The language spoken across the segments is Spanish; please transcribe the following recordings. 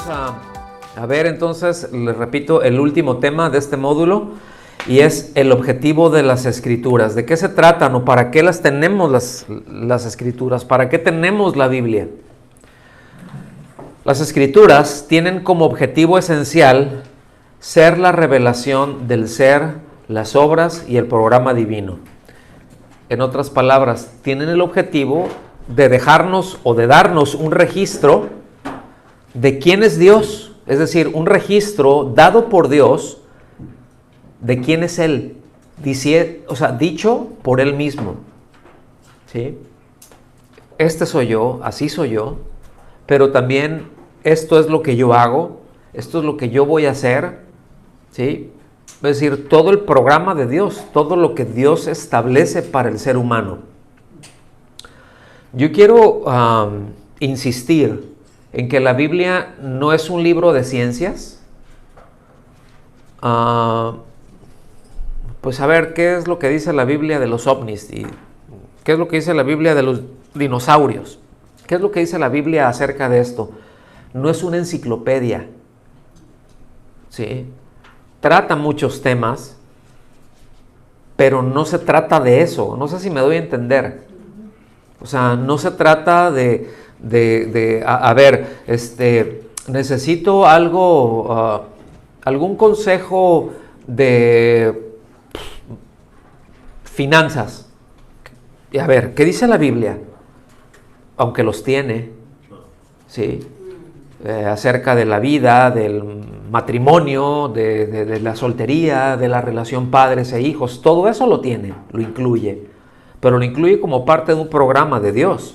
a ver entonces, les repito, el último tema de este módulo, y es el objetivo de las Escrituras. ¿De qué se tratan o para qué las tenemos las Escrituras? ¿Para qué tenemos la Biblia? Las Escrituras tienen como objetivo esencial ser la revelación del ser, las obras y el programa divino. En otras palabras, tienen el objetivo de dejarnos o de darnos un registro de quién es Dios, es decir, un registro dado por Dios de quién es Él, dicho por Él mismo. ¿Sí? Este soy yo, así soy yo, pero también esto es lo que yo hago, esto es lo que yo voy a hacer, ¿sí? Es decir, todo el programa de Dios, todo lo que Dios establece para el ser humano. Yo quiero insistir en que la Biblia no es un libro de ciencias. Pues a ver, ¿qué es lo que dice la Biblia de los ovnis? ¿Y qué es lo que dice la Biblia de los dinosaurios? ¿Qué es lo que dice la Biblia acerca de esto? No es una enciclopedia, ¿sí? Trata muchos temas, pero no se trata de eso. No sé si me doy a entender. O sea, no se trata necesito algo, algún consejo de finanzas. Y a ver, ¿qué dice la Biblia? Aunque los tiene, ¿sí? Acerca de la vida, del matrimonio, de la soltería, de la relación padres e hijos, todo eso lo tiene, lo incluye, pero lo incluye como parte de un programa de Dios.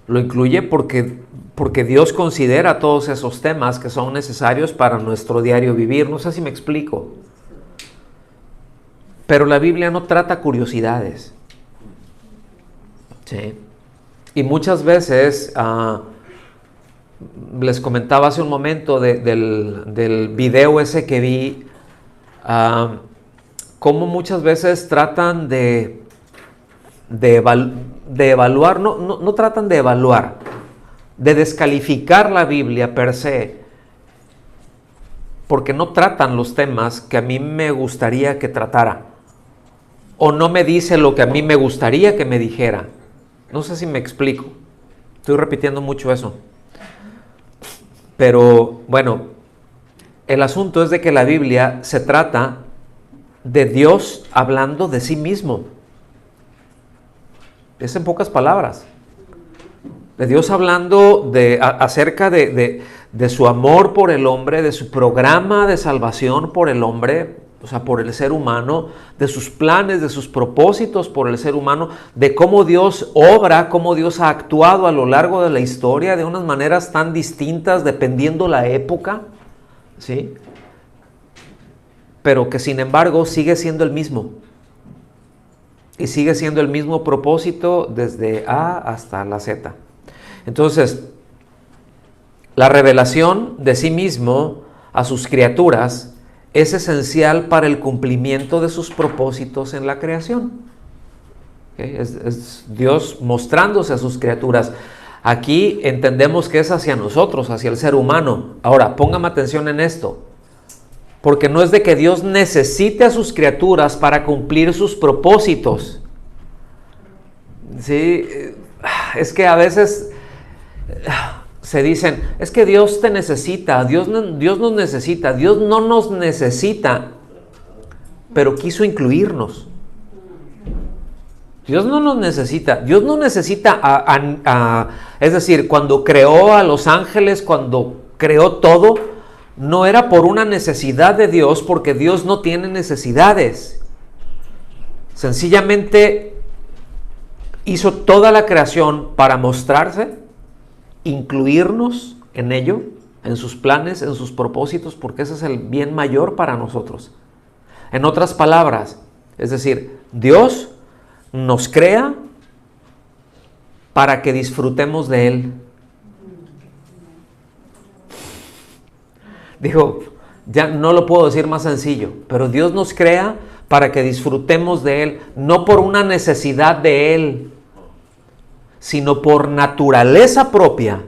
Lo incluye porque Dios considera todos esos temas que son necesarios para nuestro diario vivir. No sé si me explico. Pero la Biblia no trata curiosidades, ¿sí? Y muchas veces, les comentaba hace un momento del video ese que vi, cómo muchas veces tratan de evaluar, no tratan de evaluar, de descalificar la Biblia per se, porque no tratan los temas que a mí me gustaría que tratara, o no me dice lo que a mí me gustaría que me dijera. No sé si me explico, estoy repitiendo mucho eso. Pero bueno, el asunto es de que la Biblia se trata de Dios hablando de sí mismo. Es en pocas palabras. De Dios hablando acerca de su amor por el hombre, de su programa de salvación por el hombre, o sea, por el ser humano, de sus planes, de sus propósitos por el ser humano, de cómo Dios obra, cómo Dios ha actuado a lo largo de la historia de unas maneras tan distintas dependiendo la época, ¿sí? Pero que sin embargo sigue siendo el mismo. Y sigue siendo el mismo propósito desde A hasta la Z. Entonces, la revelación de sí mismo a sus criaturas es esencial para el cumplimiento de sus propósitos en la creación. ¿Okay? Es Dios mostrándose a sus criaturas. Aquí entendemos que es hacia nosotros, hacia el ser humano. Ahora, póngame atención en esto. Porque no es de que Dios necesite a sus criaturas para cumplir sus propósitos. Sí, es que a veces se dicen, es que Dios te necesita, Dios nos necesita, Dios no nos necesita, pero quiso incluirnos. Dios no nos necesita, Dios no necesita es decir, cuando creó a los ángeles, cuando creó todo, no era por una necesidad de Dios, porque Dios no tiene necesidades. Sencillamente hizo toda la creación para mostrarse, incluirnos en ello, en sus planes, en sus propósitos, porque ese es el bien mayor para nosotros. En otras palabras, es decir, Dios nos crea para que disfrutemos de Él. Digo, ya no lo puedo decir más sencillo, pero Dios nos crea para que disfrutemos de Él, no por una necesidad de Él, sino por naturaleza propia.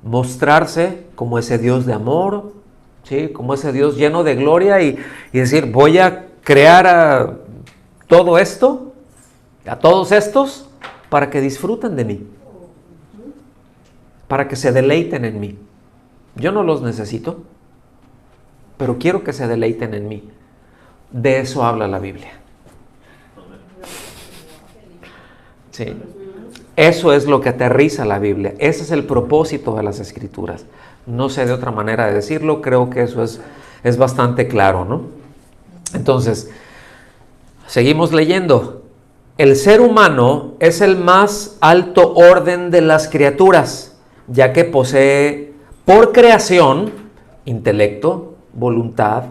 mostrarse como ese Dios de amor, ¿sí? Como ese Dios lleno de gloria y decir, voy a crear a todo esto, a todos estos, para que disfruten de mí, para que se deleiten en mí. Yo no los necesito, pero quiero que se deleiten en mí. De eso habla la Biblia. Sí. Eso es lo que aterriza la Biblia. Ese es el propósito de las Escrituras. No sé de otra manera de decirlo. Creo que eso es bastante claro, ¿no? Entonces, seguimos leyendo. El ser humano es el más alto orden de las criaturas, ya que posee por creación intelecto, voluntad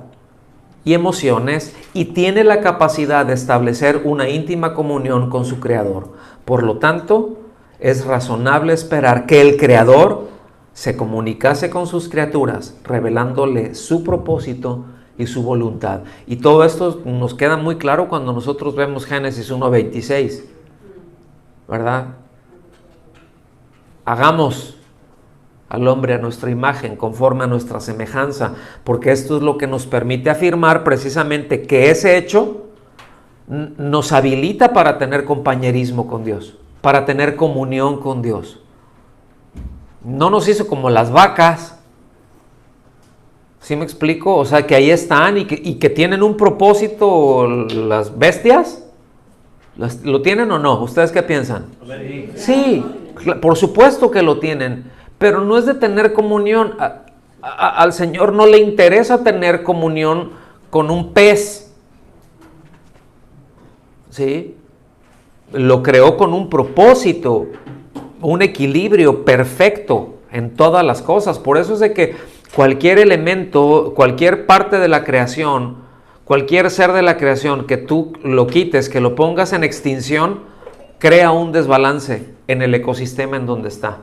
y emociones, y tiene la capacidad de establecer una íntima comunión con su Creador. Por lo tanto, es razonable esperar que el Creador se comunicase con sus criaturas, revelándole su propósito y su voluntad. Y todo esto nos queda muy claro cuando nosotros vemos Génesis 1:26, ¿verdad? Hagamos al hombre a nuestra imagen, conforme a nuestra semejanza, porque esto es lo que nos permite afirmar precisamente que ese hecho nos habilita para tener compañerismo con Dios, para tener comunión con Dios. No nos hizo como las vacas, ¿sí me explico? O sea, que ahí están y que tienen un propósito las bestias. ¿Lo tienen o no? ¿Ustedes qué piensan? Sí, por supuesto que lo tienen, pero no es de tener comunión. Al Señor no le interesa tener comunión con un pez. ¿Sí? Lo creó con un propósito, un equilibrio perfecto en todas las cosas. Por eso es de que cualquier elemento, cualquier parte de la creación, cualquier ser de la creación que tú lo quites, que lo pongas en extinción, crea un desbalance en el ecosistema en donde está.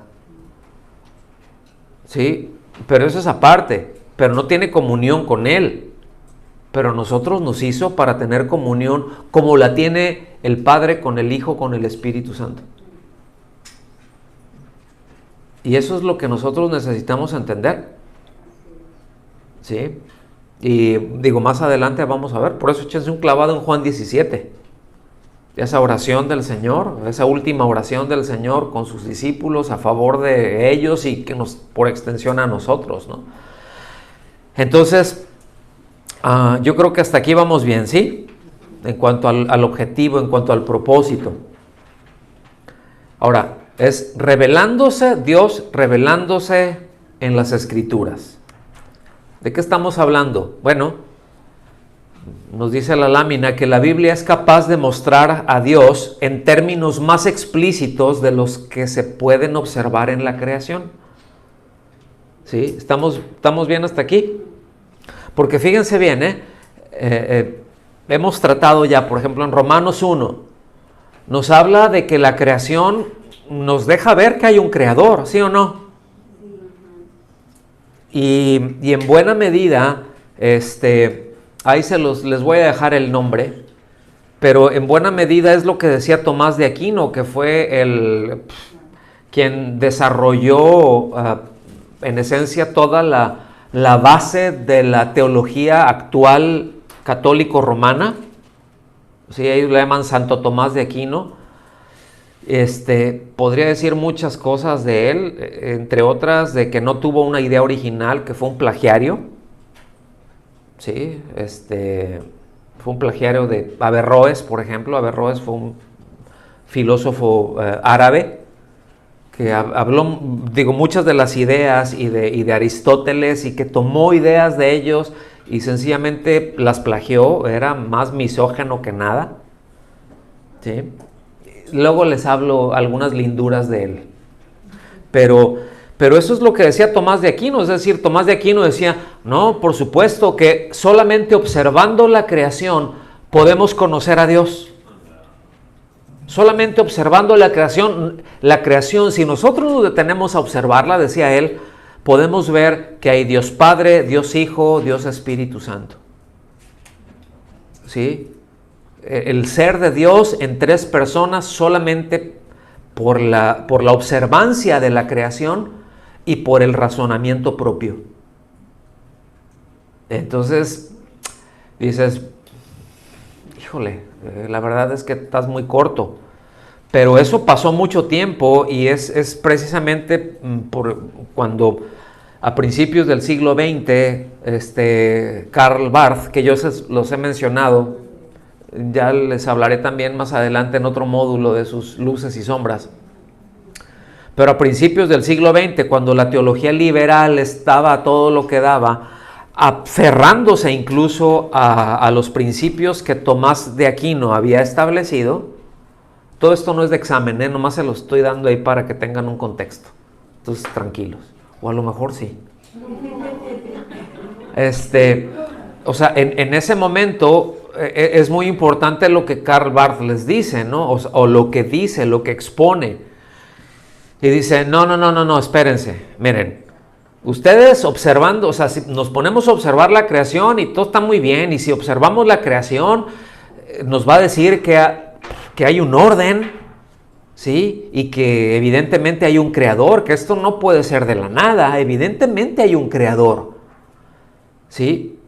¿Sí? Pero eso es aparte, pero no tiene comunión con él. Pero nosotros nos hizo para tener comunión como la tiene el Padre con el Hijo, con el Espíritu Santo. Y eso es lo que nosotros necesitamos entender. ¿Sí? Y digo, más adelante vamos a ver, por eso échense un clavado en Juan 17. Esa oración del Señor, esa última oración del Señor con sus discípulos a favor de ellos y que nos, por extensión a nosotros, ¿no? Entonces, yo creo que hasta aquí vamos bien, ¿sí? En cuanto al objetivo, en cuanto al propósito. Ahora, es Dios revelándose en las Escrituras. ¿De qué estamos hablando? Bueno, nos dice la lámina que la Biblia es capaz de mostrar a Dios en términos más explícitos de los que se pueden observar en la creación. ¿Sí? ¿Estamos bien hasta aquí? Porque fíjense bien, hemos tratado ya, por ejemplo, en Romanos 1, nos habla de que la creación nos deja ver que hay un creador, ¿sí o no? Y en buena medida, ahí les voy a dejar el nombre, pero en buena medida es lo que decía Tomás de Aquino, que fue quien desarrolló en esencia toda la base de la teología actual católico-romana. Sí, ellos le llaman Santo Tomás de Aquino. Podría decir muchas cosas de él, entre otras de que no tuvo una idea original, que fue un plagiario. Sí, fue un plagiario de Averroes, por ejemplo. Averroes fue un filósofo árabe que habló, muchas de las ideas y de Aristóteles, y que tomó ideas de ellos y sencillamente las plagió. Era más misógino que nada. ¿Sí? Luego les hablo algunas linduras de él. Pero eso es lo que decía Tomás de Aquino. Es decir, Tomás de Aquino decía, no, por supuesto que solamente observando la creación podemos conocer a Dios. Solamente observando la creación, si nosotros nos detenemos a observarla, decía él, podemos ver que hay Dios Padre, Dios Hijo, Dios Espíritu Santo. ¿Sí? El ser de Dios en tres personas solamente por la observancia de la creación y por el razonamiento propio. Entonces, dices, híjole, la verdad es que estás muy corto. Pero eso pasó mucho tiempo y es precisamente por cuando a principios del siglo XX, Karl Barth, que yo los he mencionado, ya les hablaré también más adelante en otro módulo de sus luces y sombras. Pero a principios del siglo XX, cuando la teología liberal estaba a todo lo que daba, aferrándose incluso a los principios que Tomás de Aquino había establecido, todo esto no es de examen, nomás se lo estoy dando ahí para que tengan un contexto. Entonces, tranquilos. O a lo mejor sí. O sea, en ese momento es muy importante lo que Karl Barth les dice, ¿no? O lo que dice, lo que expone. Y dice, no, espérense. Miren, ustedes observando, o sea, si nos ponemos a observar la creación y todo está muy bien, y si observamos la creación, nos va a decir que hay un orden, ¿sí? Y que evidentemente hay un creador, que esto no puede ser de la nada, evidentemente hay un creador, ¿sí?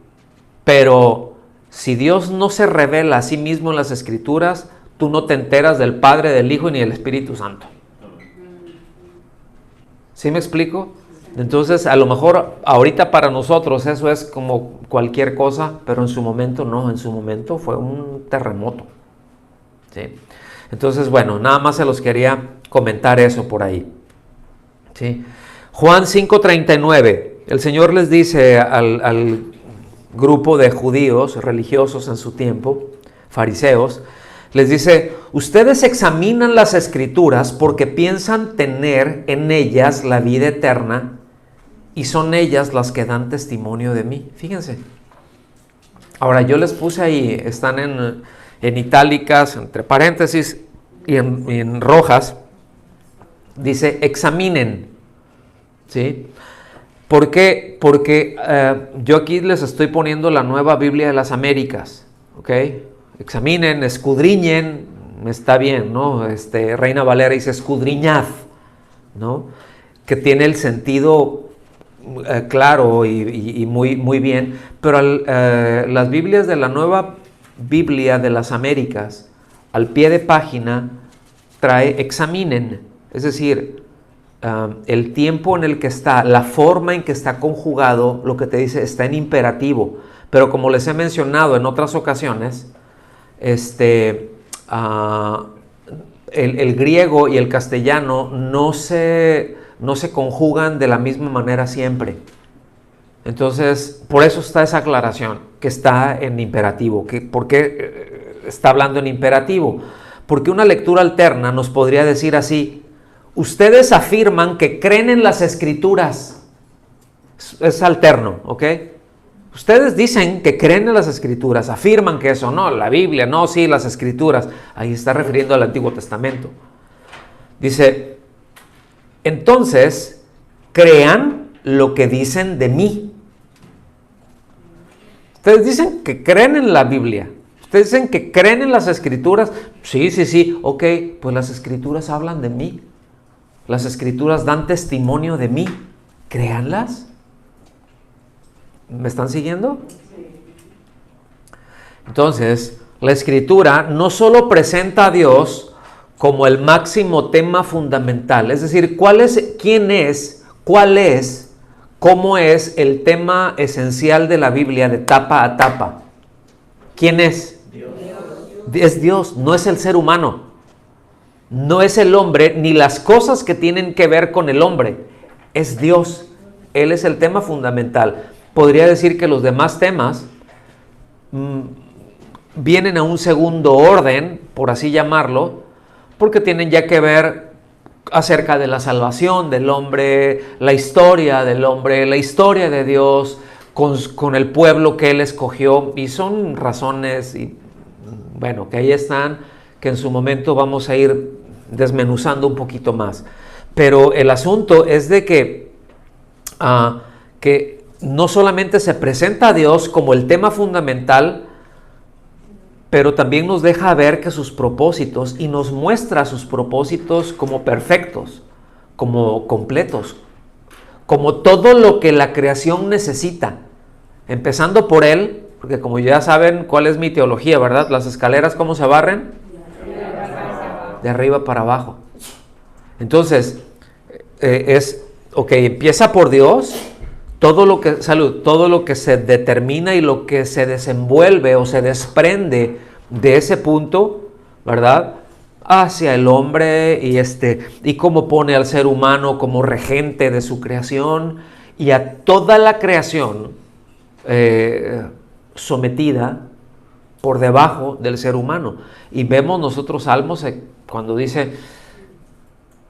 Pero si Dios no se revela a sí mismo en las Escrituras, tú no te enteras del Padre, del Hijo ni del Espíritu Santo. ¿Sí me explico? Entonces, a lo mejor ahorita para nosotros eso es como cualquier cosa, pero en su momento no, en su momento fue un terremoto. ¿Sí? Entonces, bueno, nada más se los quería comentar eso por ahí. ¿Sí? Juan 5:39, el Señor les dice al grupo de judíos religiosos en su tiempo, fariseos, les dice, ustedes examinan las Escrituras porque piensan tener en ellas la vida eterna y son ellas las que dan testimonio de mí. Fíjense. Ahora, yo les puse ahí, están en itálicas, entre paréntesis y en rojas, dice examinen, ¿sí? ¿Por qué? Porque yo aquí les estoy poniendo la Nueva Biblia de las Américas, ¿ok? Examinen, escudriñen, está bien, ¿no? Reina Valera dice escudriñad, ¿no? Que tiene el sentido claro y muy, muy bien, pero las Biblias de la Nueva Biblia de las Américas, al pie de página, trae examinen, es decir, el tiempo en el que está, la forma en que está conjugado, lo que te dice está en imperativo, pero como les he mencionado en otras ocasiones, el griego y el castellano no se conjugan de la misma manera siempre. Entonces, por eso está esa aclaración, que está en imperativo. ¿Por qué está hablando en imperativo? Porque una lectura alterna nos podría decir así, ustedes afirman que creen en las Escrituras. Es alterno, ¿ok? Ustedes dicen que creen en las Escrituras, afirman que eso, no, la Biblia, no, sí, las Escrituras. Ahí está refiriendo al Antiguo Testamento. Dice, entonces, crean lo que dicen de mí. Ustedes dicen que creen en la Biblia. Ustedes dicen que creen en las Escrituras. Sí, ok, pues las Escrituras hablan de mí. Las Escrituras dan testimonio de mí. Créanlas. ¿Me están siguiendo? Entonces, la Escritura no solo presenta a Dios como el máximo tema fundamental, es decir, ¿cuál es, quién es, cuál es, cómo es el tema esencial de la Biblia de tapa a tapa? ¿Quién es? Dios. Es Dios, no es el ser humano, no es el hombre, ni las cosas que tienen que ver con el hombre, es Dios. Él es el tema fundamental. Podría decir que los demás temas vienen a un segundo orden, por así llamarlo, porque tienen ya que ver acerca de la salvación del hombre, la historia del hombre, la historia de Dios con el pueblo que Él escogió, y son razones, y bueno, que ahí están, que en su momento vamos a ir desmenuzando un poquito más. Pero el asunto es de que no solamente se presenta a Dios como el tema fundamental, pero también nos deja ver que sus propósitos, y nos muestra sus propósitos como perfectos, como completos, como todo lo que la creación necesita, empezando por Él, porque como ya saben cuál es mi teología, ¿verdad? Las escaleras, ¿cómo se barren? De arriba para abajo. Entonces, empieza por Dios, todo lo que se determina y lo que se desenvuelve o se desprende de ese punto, ¿verdad? Hacia el hombre y cómo pone al ser humano como regente de su creación y a toda la creación sometida por debajo del ser humano. Y vemos nosotros Salmos cuando dice,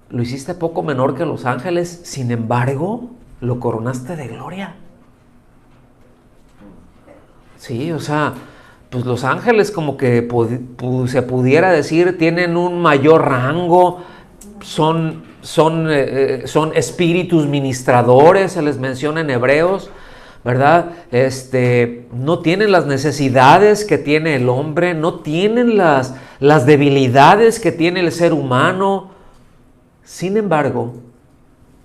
lo hiciste poco menor que los ángeles, sin embargo, lo coronaste de gloria. Sí, o sea, pues los ángeles como que se pudiera decir tienen un mayor rango, son espíritus ministradores, se les menciona en Hebreos, ¿verdad? No tienen las necesidades que tiene el hombre, no tienen las debilidades que tiene el ser humano. Sin embargo,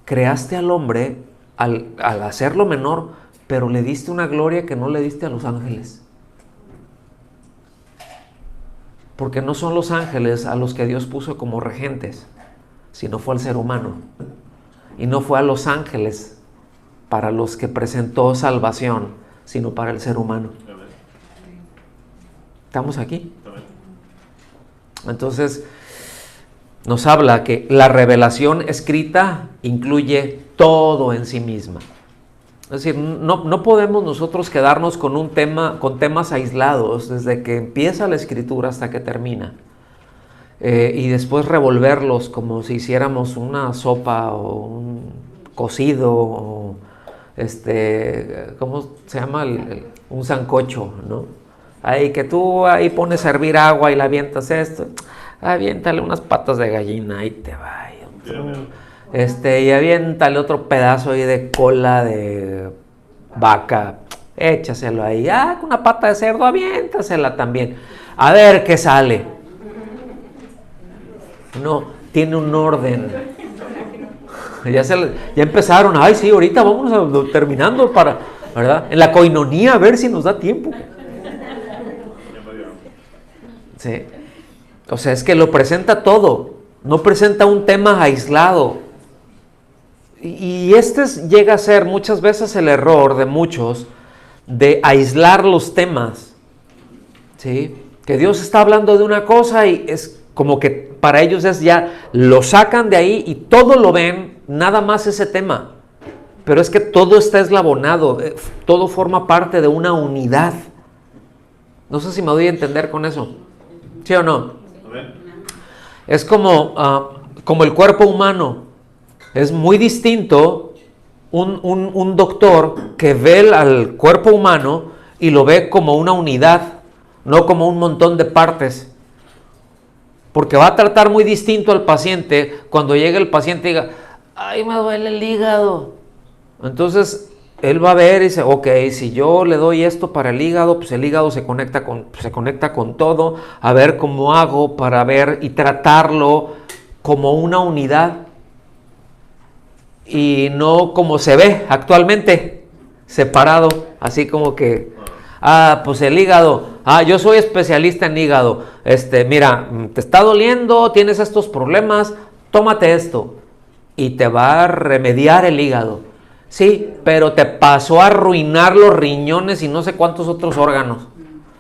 creaste al hombre al hacerlo menor, pero le diste una gloria que no le diste a los ángeles. Porque no son los ángeles a los que Dios puso como regentes, sino fue al ser humano. Y no fue a los ángeles para los que presentó salvación, sino para el ser humano. ¿Estamos aquí? Entonces, nos habla que la revelación escrita incluye todo en sí misma. Es decir, no podemos nosotros quedarnos con temas aislados desde que empieza la escritura hasta que termina. Y después revolverlos como si hiciéramos una sopa o un cocido o ¿cómo se llama? Un sancocho, ¿no? Ahí que tú ahí pones a hervir agua y le avientas esto, aviéntale unas patas de gallina, ahí te va. Y aviéntale otro pedazo ahí de cola de vaca, échaselo ahí. Una pata de cerdo, aviéntasela también. A ver qué sale. No, tiene un orden. Ya empezaron, ay sí, ahorita vamos terminando ¿verdad? En la coinonía a ver si nos da tiempo. Sí. O sea, es que lo presenta todo, no presenta un tema aislado. Y llega a ser muchas veces el error de muchos de aislar los temas. ¿Sí? Que Dios está hablando de una cosa y es como que para ellos es ya, lo sacan de ahí y todo lo ven, nada más ese tema. Pero es que todo está eslabonado, todo forma parte de una unidad. No sé si me doy a entender con eso. ¿Sí o no? Es como el cuerpo humano. Es muy distinto un doctor que ve al cuerpo humano y lo ve como una unidad, no como un montón de partes. Porque va a tratar muy distinto al paciente cuando llegue el paciente y diga, ay, me duele el hígado. Entonces, él va a ver y dice, ok, si yo le doy esto para el hígado, pues el hígado se conecta con todo, a ver cómo hago para ver y tratarlo como una unidad y no como se ve actualmente, separado, así como que, pues el hígado, yo soy especialista en hígado, mira, te está doliendo, tienes estos problemas, tómate esto y te va a remediar el hígado. Sí, pero te pasó a arruinar los riñones y no sé cuántos otros órganos.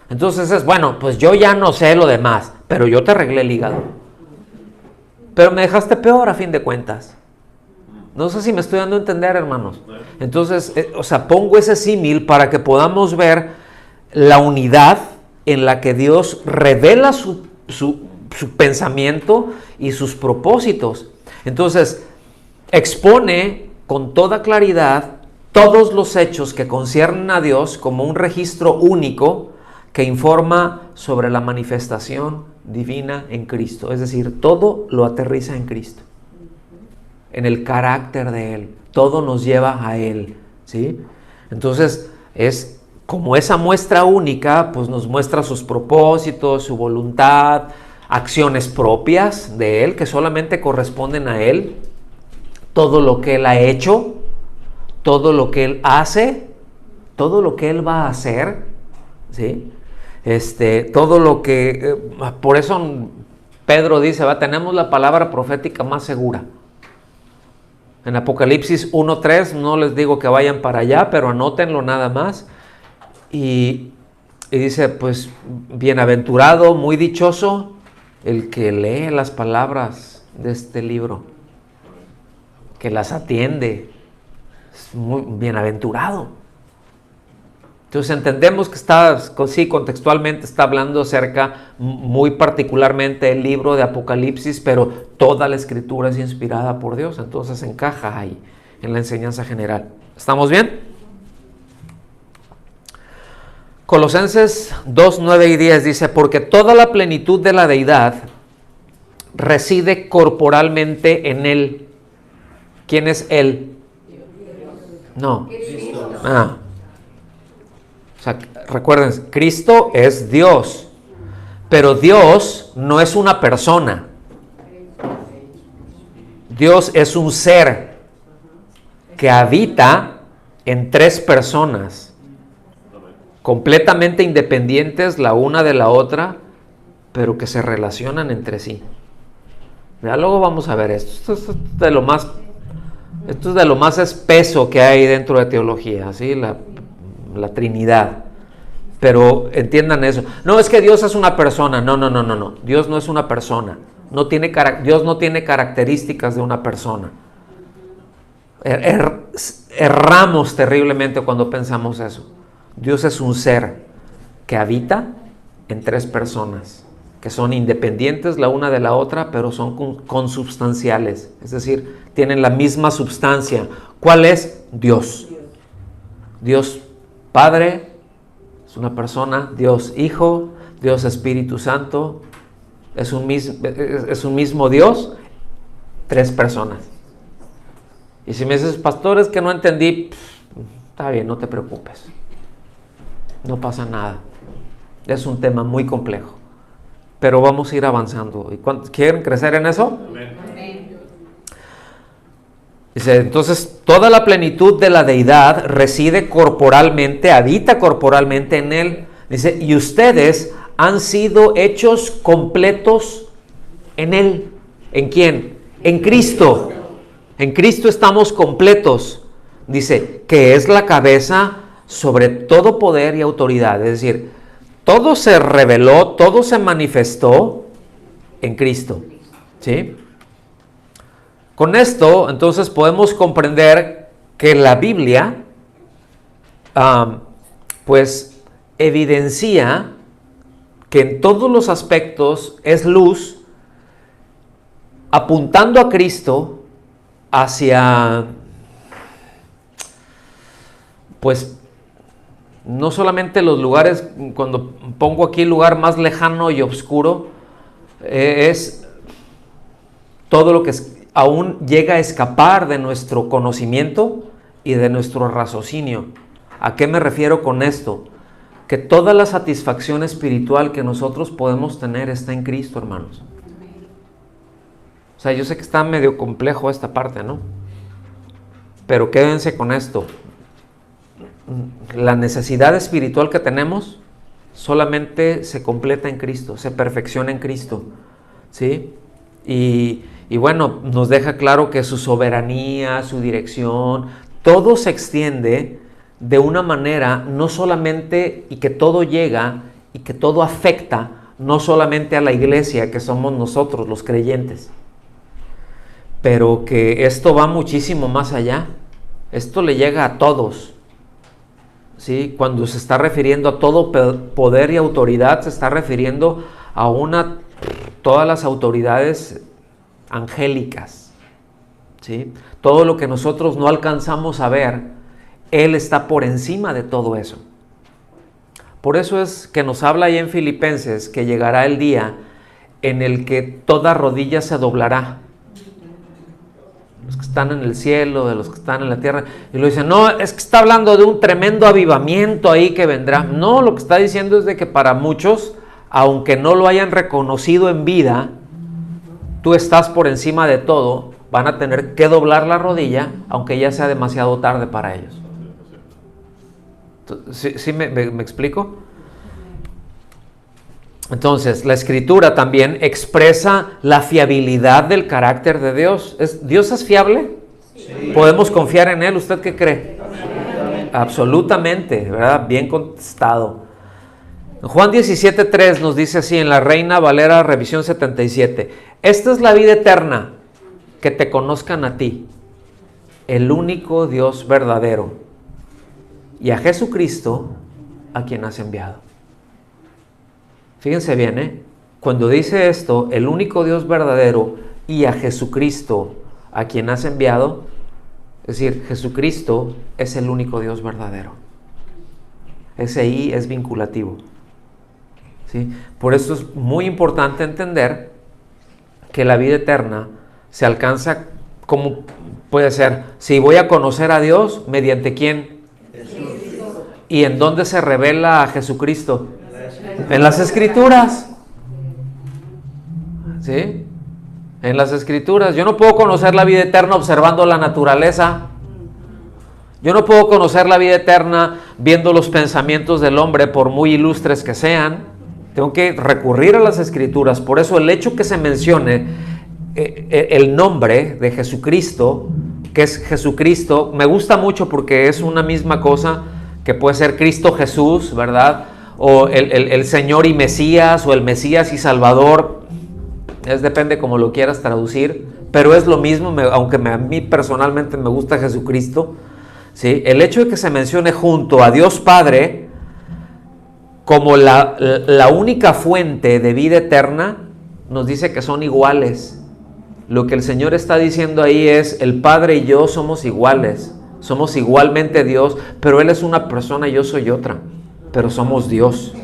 Entonces bueno, pues yo ya no sé lo demás, pero yo te arreglé el hígado. Pero me dejaste peor a fin de cuentas. No sé si me estoy dando a entender, hermanos. Entonces, pongo ese símil para que podamos ver la unidad en la que Dios revela su pensamiento y sus propósitos. Entonces, expone con toda claridad todos los hechos que conciernen a Dios como un registro único que informa sobre la manifestación divina en Cristo. Es decir, todo lo aterriza en Cristo, en el carácter de Él. Todo nos lleva a Él, ¿sí? Entonces, es como esa muestra única, pues nos muestra sus propósitos, su voluntad, acciones propias de Él que solamente corresponden a Él, todo lo que Él ha hecho, todo lo que Él hace, todo lo que Él va a hacer, ¿sí? Todo lo que, por eso Pedro dice, tenemos la palabra profética más segura. En Apocalipsis 1:3, no les digo que vayan para allá, pero anótenlo nada más. Y dice, pues, bienaventurado, muy dichoso, el que lee las palabras de este libro, que las atiende, es muy bienaventurado. Entonces entendemos que está, sí, contextualmente está hablando acerca, muy particularmente el libro de Apocalipsis, pero toda la escritura es inspirada por Dios, entonces encaja ahí en la enseñanza general. ¿Estamos bien? Colosenses 2, 9 y 10 dice, porque toda la plenitud de la deidad reside corporalmente en Él. ¿Quién es Él? No. O sea, recuerden, Cristo es Dios, pero Dios no es una persona. Dios es un ser que habita en tres personas, completamente independientes la una de la otra, pero que se relacionan entre sí. Ya luego vamos a ver esto. Esto es de lo más espeso que hay dentro de teología, ¿sí? La Trinidad. Pero entiendan eso. No, es que Dios es una persona. No. Dios no es una persona. Dios no tiene características de una persona. Erramos terriblemente cuando pensamos eso. Dios es un ser que habita en tres personas, que son independientes la una de la otra, pero son consubstanciales. Es decir, tienen la misma substancia. ¿Cuál es? Dios. Dios Padre es una persona, Dios Hijo, Dios Espíritu Santo, es un mismo Dios, tres personas. Y si me dices, pastor, es que no entendí, está bien, no te preocupes, no pasa nada, es un tema muy complejo, pero vamos a ir avanzando. ¿Y quieren crecer en eso? Amén. Dice, entonces, toda la plenitud de la deidad reside corporalmente, habita corporalmente en Él. Dice, y ustedes han sido hechos completos en Él. ¿En quién? En Cristo. En Cristo estamos completos. Dice, que es la cabeza sobre todo poder y autoridad. Es decir, todo se reveló, todo se manifestó en Cristo. ¿Sí? Con esto, entonces, podemos comprender que la Biblia, pues, evidencia que en todos los aspectos es luz, apuntando a Cristo hacia, pues, no solamente los lugares, cuando pongo aquí el lugar más lejano y oscuro, es todo lo que aún llega a escapar de nuestro conocimiento y de nuestro raciocinio. ¿A qué me refiero con esto? Que toda la satisfacción espiritual que nosotros podemos tener está en Cristo, hermanos. O sea, yo sé que está medio complejo esta parte, ¿no? Pero quédense con esto. La necesidad espiritual que tenemos solamente se completa en Cristo, se perfecciona en Cristo, ¿sí? Y bueno, nos deja claro que su soberanía, su dirección, todo se extiende de una manera, no solamente, y que todo llega y que todo afecta, no solamente a la iglesia que somos nosotros, los creyentes, pero que esto va muchísimo más allá. Esto le llega a todos, ¿sí? Cuando se está refiriendo a todo poder y autoridad, se está refiriendo a todas las autoridades angélicas, ¿sí? Todo lo que nosotros no alcanzamos a ver, Él está por encima de todo eso. Por eso es que nos habla ahí en Filipenses que llegará el día en el que toda rodilla se doblará. Los que están en el cielo, de los que están en la tierra, y lo dicen, no, es que está hablando de un tremendo avivamiento ahí que vendrá. No, lo que está diciendo es de que para muchos, aunque no lo hayan reconocido en vida, tú estás por encima de todo van a tener que doblar la rodilla, aunque ya sea demasiado tarde para ellos. ¿Sí me explico? Entonces, la Escritura también expresa la fiabilidad del carácter de Dios. ¿Dios es fiable? Sí. ¿Podemos confiar en Él? ¿Usted qué cree? Absolutamente, ¿verdad? Bien contestado. Juan 17:3 nos dice así en la Reina Valera Revisión 77. Esta es la vida eterna, que te conozcan a ti, el único Dios verdadero, y a Jesucristo, a quien has enviado. Fíjense bien, cuando dice esto, el único Dios verdadero y a Jesucristo, a quien has enviado, es decir, Jesucristo es el único Dios verdadero. Ese I es vinculativo. ¿Sí? Por eso es muy importante entender que la vida eterna se alcanza, como puede ser, si voy a conocer a Dios, ¿mediante quién? Jesús. ¿Y en dónde se revela a Jesucristo? En las Escrituras. ¿Sí? En las Escrituras. Yo no puedo conocer la vida eterna observando la naturaleza. Yo no puedo conocer la vida eterna viendo los pensamientos del hombre, por muy ilustres que sean. Tengo que recurrir a las Escrituras. Por eso el hecho que se mencione el nombre de Jesucristo, que es Jesucristo, me gusta mucho porque es una misma cosa, que puede ser Cristo Jesús, ¿verdad? O el Señor y Mesías, o el Mesías y Salvador. Depende como lo quieras traducir, pero es lo mismo, aunque a mí personalmente me gusta Jesucristo. ¿Sí? El hecho de que se mencione junto a Dios Padre como la única fuente de vida eterna, nos dice que son iguales. Lo que el Señor está diciendo ahí es, el Padre y yo somos iguales, somos igualmente Dios, pero Él es una persona y yo soy otra, pero somos Dios,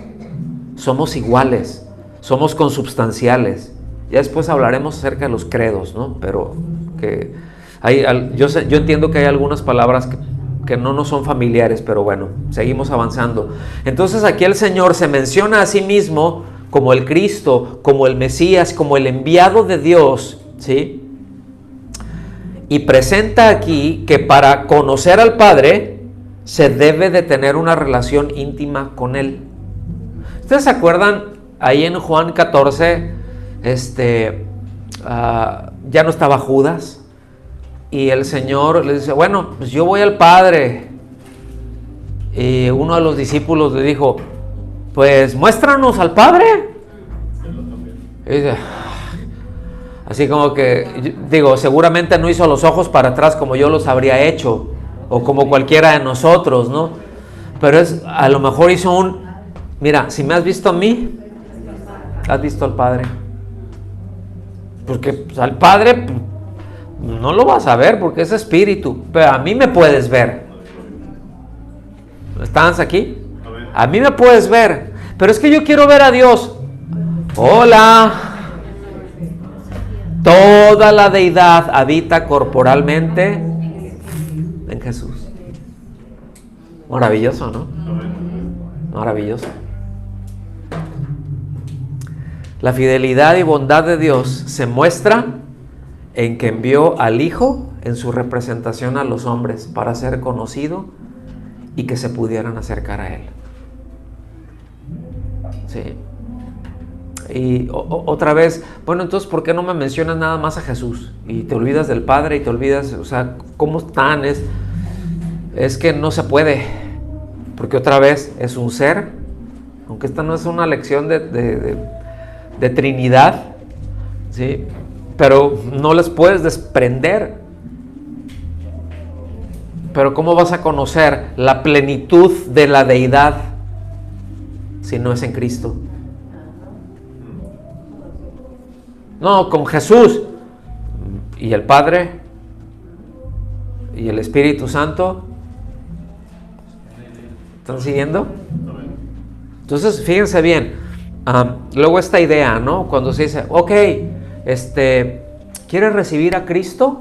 somos iguales, somos consubstanciales. Ya después hablaremos acerca de los credos, ¿no? Pero que yo entiendo que hay algunas palabras que no nos son familiares, pero bueno, seguimos avanzando. Entonces aquí el Señor se menciona a sí mismo como el Cristo, como el Mesías, como el enviado de Dios, ¿sí? Y presenta aquí que para conocer al Padre se debe de tener una relación íntima con Él. ¿Ustedes se acuerdan ahí en Juan 14, ya no estaba Judas? Y el Señor le dice, bueno, pues yo voy al Padre. Y uno de los discípulos le dijo, pues muéstranos al Padre. Y dice, así como que, digo, seguramente no hizo los ojos para atrás como yo los habría hecho, o como cualquiera de nosotros, ¿no? Pero a lo mejor hizo mira, si me has visto a mí, has visto al Padre. Porque pues, al Padre no lo vas a ver porque es espíritu, pero a mí me puedes ver. ¿Estás aquí? A mí me puedes ver, pero es que yo quiero ver a Dios. Hola. Toda la deidad habita corporalmente en Jesús. Maravilloso, ¿no? Maravilloso. La fidelidad y bondad de Dios se muestra en que envió al Hijo en su representación a los hombres para ser conocido y que se pudieran acercar a Él. Sí. Y otra vez, bueno, entonces, ¿por qué no me mencionas nada más a Jesús? Y te olvidas del Padre y te olvidas, o sea, ¿cómo están? Es que no se puede, porque otra vez es un ser, aunque esta no es una lección de Trinidad, ¿sí? Pero no les puedes desprender. Pero ¿cómo vas a conocer la plenitud de la deidad si no es en Cristo? No, con Jesús y el Padre y el Espíritu Santo. ¿Están siguiendo? Entonces, fíjense bien. Luego esta idea, ¿no? Cuando se dice, ok, ¿quieres recibir a Cristo?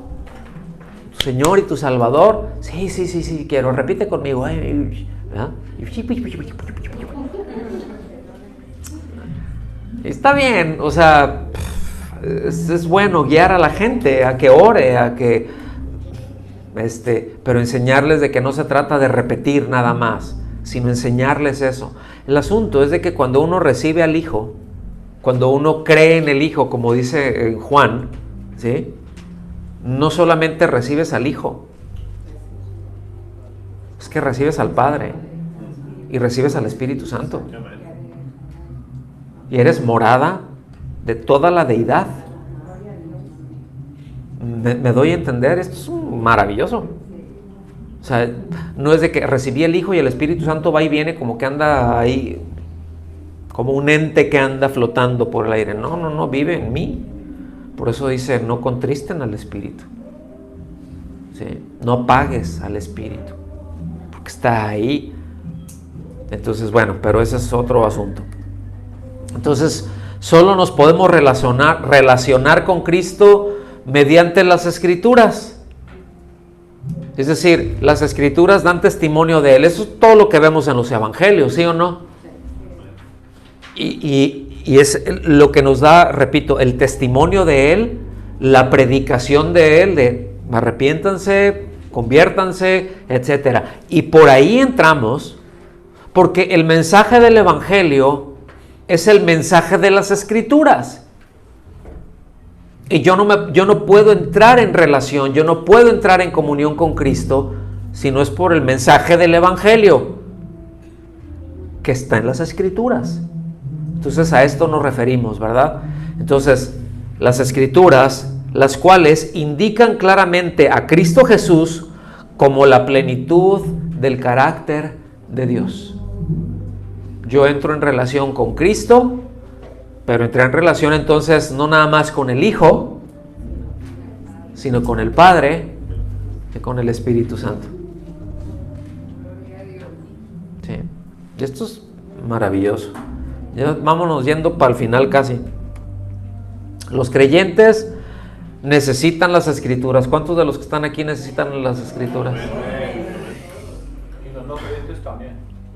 Tu Señor y tu Salvador. Sí, quiero. Repite conmigo. ¿Verdad? Está bien, o sea, es bueno guiar a la gente a que ore, a que, pero enseñarles de que no se trata de repetir nada más, sino enseñarles eso. El asunto es de que cuando uno recibe al Hijo, cuando uno cree en el Hijo, como dice en Juan, ¿sí? No solamente recibes al Hijo, es que recibes al Padre y recibes al Espíritu Santo. Y eres morada de toda la deidad. ¿Me doy a entender? Esto es maravilloso. O sea, no es de que recibí el Hijo y el Espíritu Santo va y viene como que anda ahí, como un ente que anda flotando por el aire. No, vive en mí. Por eso dice, no contristen al Espíritu. ¿Sí? No apagues al Espíritu, porque está ahí. Entonces, bueno, pero ese es otro asunto. Entonces, solo nos podemos relacionar con Cristo mediante las Escrituras. Es decir, las Escrituras dan testimonio de Él. Eso es todo lo que vemos en los Evangelios, ¿sí o no? Y es lo que nos da, repito, el testimonio de Él, la predicación de Él, de arrepiéntanse, conviértanse, etc. Y por ahí entramos, porque el mensaje del Evangelio es el mensaje de las Escrituras. Y yo no puedo entrar en relación, yo no puedo entrar en comunión con Cristo si no es por el mensaje del Evangelio que está en las Escrituras. Entonces a esto nos referimos, ¿verdad? Entonces, las Escrituras, las cuales indican claramente a Cristo Jesús como la plenitud del carácter de Dios. Yo entro en relación con Cristo, pero entré en relación entonces no nada más con el Hijo, sino con el Padre y con el Espíritu Santo. Sí. Y esto es maravilloso. Ya vámonos yendo para el final casi. Los creyentes necesitan las Escrituras. ¿Cuántos de los que están aquí necesitan las Escrituras? Y los no creyentes también.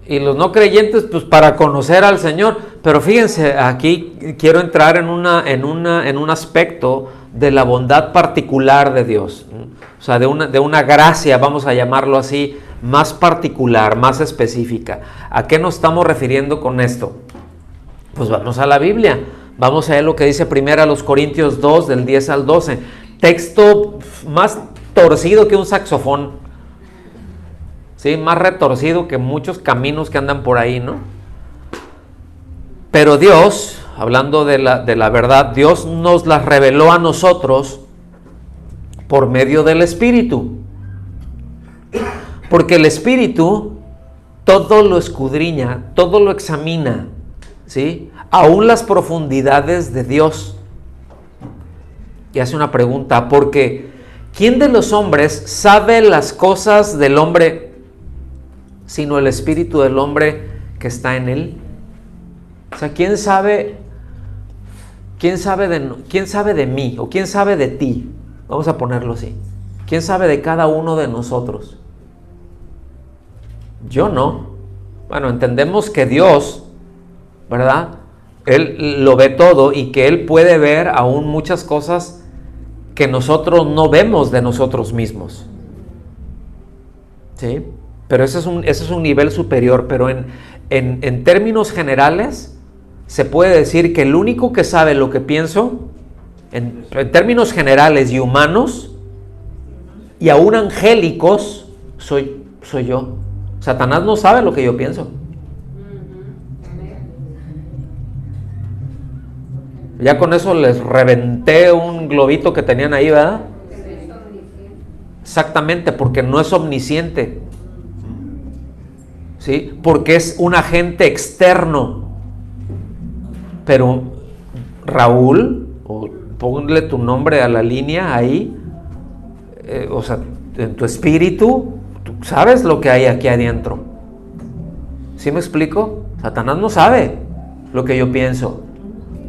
Y los no creyentes, pues para conocer al Señor. Pero fíjense, aquí quiero entrar en un aspecto de la bondad particular de Dios. O sea, de una gracia, vamos a llamarlo así, más particular, más específica. ¿A qué nos estamos refiriendo con esto? Pues vamos a la Biblia. Vamos a ver lo que dice 1 Corintios 2, del 10 al 12. Texto más torcido que un saxofón. ¿Sí? Más retorcido que muchos caminos que andan por ahí, ¿no? Pero Dios, hablando de la verdad, Dios nos las reveló a nosotros por medio del Espíritu. Porque el Espíritu todo lo escudriña, todo lo examina, ¿sí? Aún las profundidades de Dios. Y hace una pregunta, porque ¿quién de los hombres sabe las cosas del hombre sino el espíritu del hombre que está en él? O sea, ¿quién sabe de mí o quién sabe de ti? Vamos a ponerlo así. ¿Quién sabe de cada uno de nosotros? Yo no. Bueno, entendemos que Dios, ¿verdad? Él lo ve todo y que Él puede ver aún muchas cosas que nosotros no vemos de nosotros mismos. ¿Sí? Pero ese es un nivel superior. Pero en términos generales, se puede decir que el único que sabe lo que pienso, en términos generales y humanos, y aún angélicos, soy yo. Satanás no sabe lo que yo pienso. Ya con eso les reventé un globito que tenían ahí, ¿verdad? Exactamente, porque no es omnisciente. ¿Sí? Porque es un agente externo. Pero Raúl, o ponle tu nombre a la línea ahí, o sea, en tu espíritu, tú sabes lo que hay aquí adentro. ¿Sí me explico? Satanás no sabe lo que yo pienso.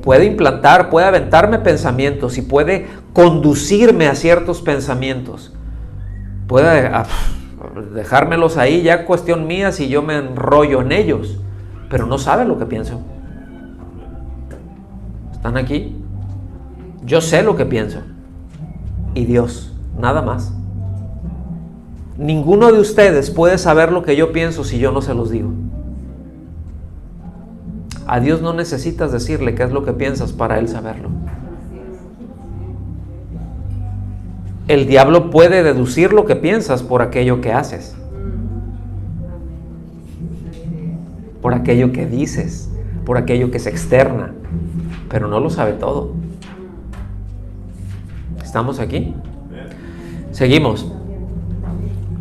Puede implantar, puede aventarme pensamientos y puede conducirme a ciertos pensamientos. Puede dejármelos ahí, ya cuestión mía si yo me enrollo en ellos, pero no sabe lo que pienso. ¿Están aquí? Yo sé lo que pienso. Y Dios, nada más. Ninguno de ustedes puede saber lo que yo pienso si yo no se los digo. A Dios no necesitas decirle qué es lo que piensas para Él saberlo. El diablo puede deducir lo que piensas por aquello que haces, por aquello que dices, por aquello que se externa, pero no lo sabe todo. ¿Estamos aquí? Seguimos.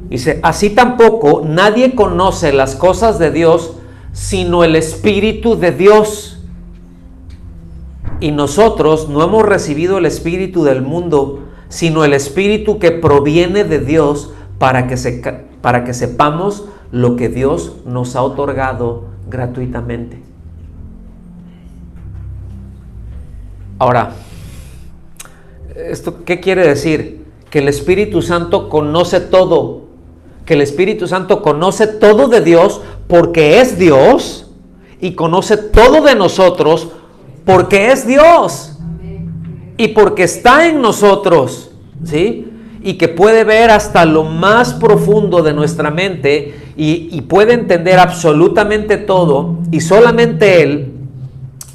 Dice, así tampoco nadie conoce las cosas de Dios sino el Espíritu de Dios. Y nosotros no hemos recibido el espíritu del mundo, sino el Espíritu que proviene de Dios para que sepamos lo que Dios nos ha otorgado gratuitamente. Ahora, ¿esto qué quiere decir? Que el Espíritu Santo conoce todo, que el Espíritu Santo conoce todo de Dios porque es Dios y conoce todo de nosotros porque es Dios y porque está en nosotros, ¿sí? Y que puede ver hasta lo más profundo de nuestra mente y puede entender absolutamente todo, y solamente Él,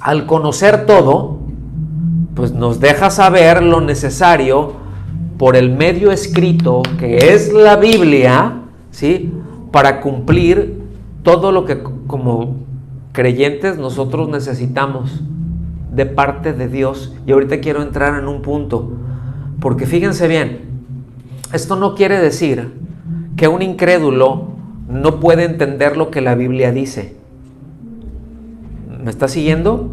al conocer todo, pues nos deja saber lo necesario por el medio escrito que es la Biblia, ¿sí? Para cumplir todo lo que como creyentes nosotros necesitamos de parte de Dios. Y ahorita quiero entrar en un punto, porque fíjense bien, esto no quiere decir que un incrédulo no puede entender lo que la Biblia dice. ¿Me está siguiendo?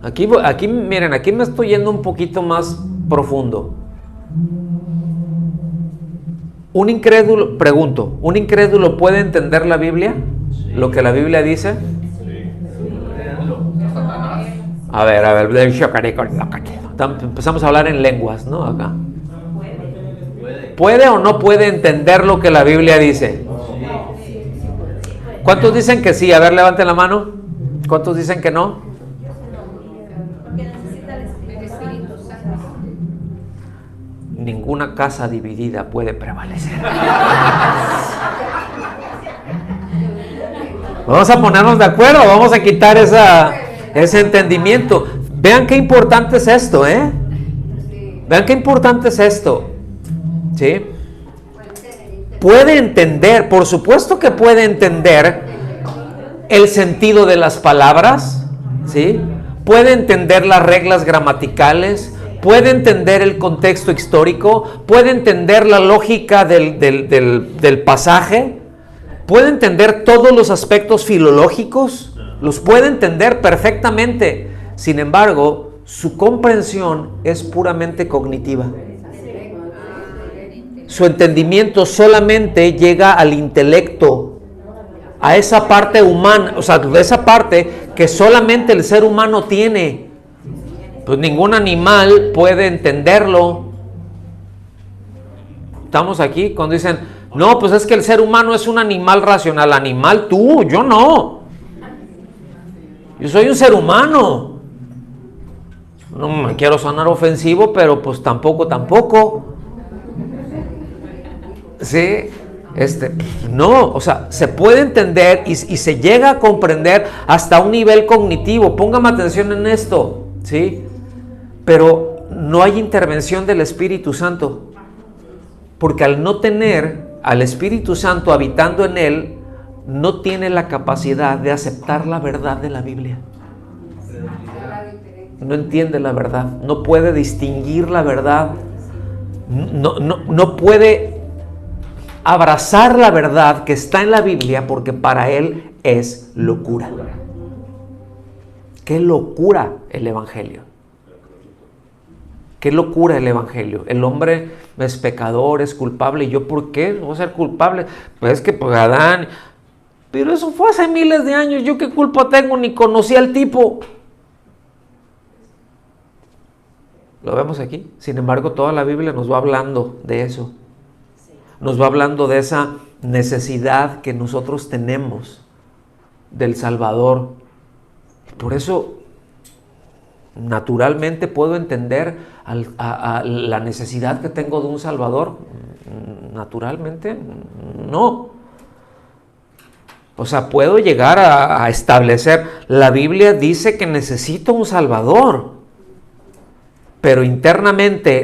Aquí miren, aquí me estoy yendo un poquito más profundo. Un incrédulo, pregunto, ¿un incrédulo puede entender la Biblia? Sí. ¿Lo que la Biblia dice? Sí. A ver, empezamos a hablar en lenguas, ¿no? Acá. ¿Puede o no puede entender lo que la Biblia dice? ¿Cuántos dicen que sí? A ver, levanten la mano. ¿Cuántos dicen que no? Ninguna casa dividida puede prevalecer. Vamos a ponernos de acuerdo, vamos a quitar ese entendimiento. Vean qué importante es esto, ¿eh? Vean qué importante es esto, ¿sí? Puede entender, por supuesto que puede entender el sentido de las palabras, ¿sí? Puede entender las reglas gramaticales, puede entender el contexto histórico, puede entender la lógica del pasaje, puede entender todos los aspectos filológicos, los puede entender perfectamente. Sin embargo, su comprensión es puramente cognitiva. Su entendimiento solamente llega al intelecto, a esa parte humana, o sea, de esa parte que solamente el ser humano tiene. Pues ningún animal puede entenderlo. Estamos aquí cuando dicen, no, pues es que el ser humano es un animal racional. Animal tú, yo no. Yo soy un ser humano. No me quiero sonar ofensivo, pero pues tampoco. Sí, no, o sea, se puede entender y se llega a comprender hasta un nivel cognitivo. Póngame atención en esto, ¿sí? Pero no hay intervención del Espíritu Santo, porque al no tener al Espíritu Santo habitando en él, no tiene la capacidad de aceptar la verdad de la Biblia. No entiende la verdad, no puede distinguir la verdad, no puede abrazar la verdad que está en la Biblia, porque para él es locura. ¡Qué locura el Evangelio! ¡Qué locura el Evangelio! El hombre es pecador, es culpable. ¿Y yo por qué voy a ser culpable? Pues es que pues Adán... Pero eso fue hace miles de años. ¿Yo qué culpa tengo? Ni conocí al tipo. ¿Lo vemos aquí? Sin embargo, toda la Biblia nos va hablando de eso. Nos va hablando de esa necesidad que nosotros tenemos del Salvador. Por eso naturalmente puedo entender a la necesidad que tengo de un Salvador. Naturalmente, no. O sea, puedo llegar a establecer, la Biblia dice que necesito un Salvador, pero internamente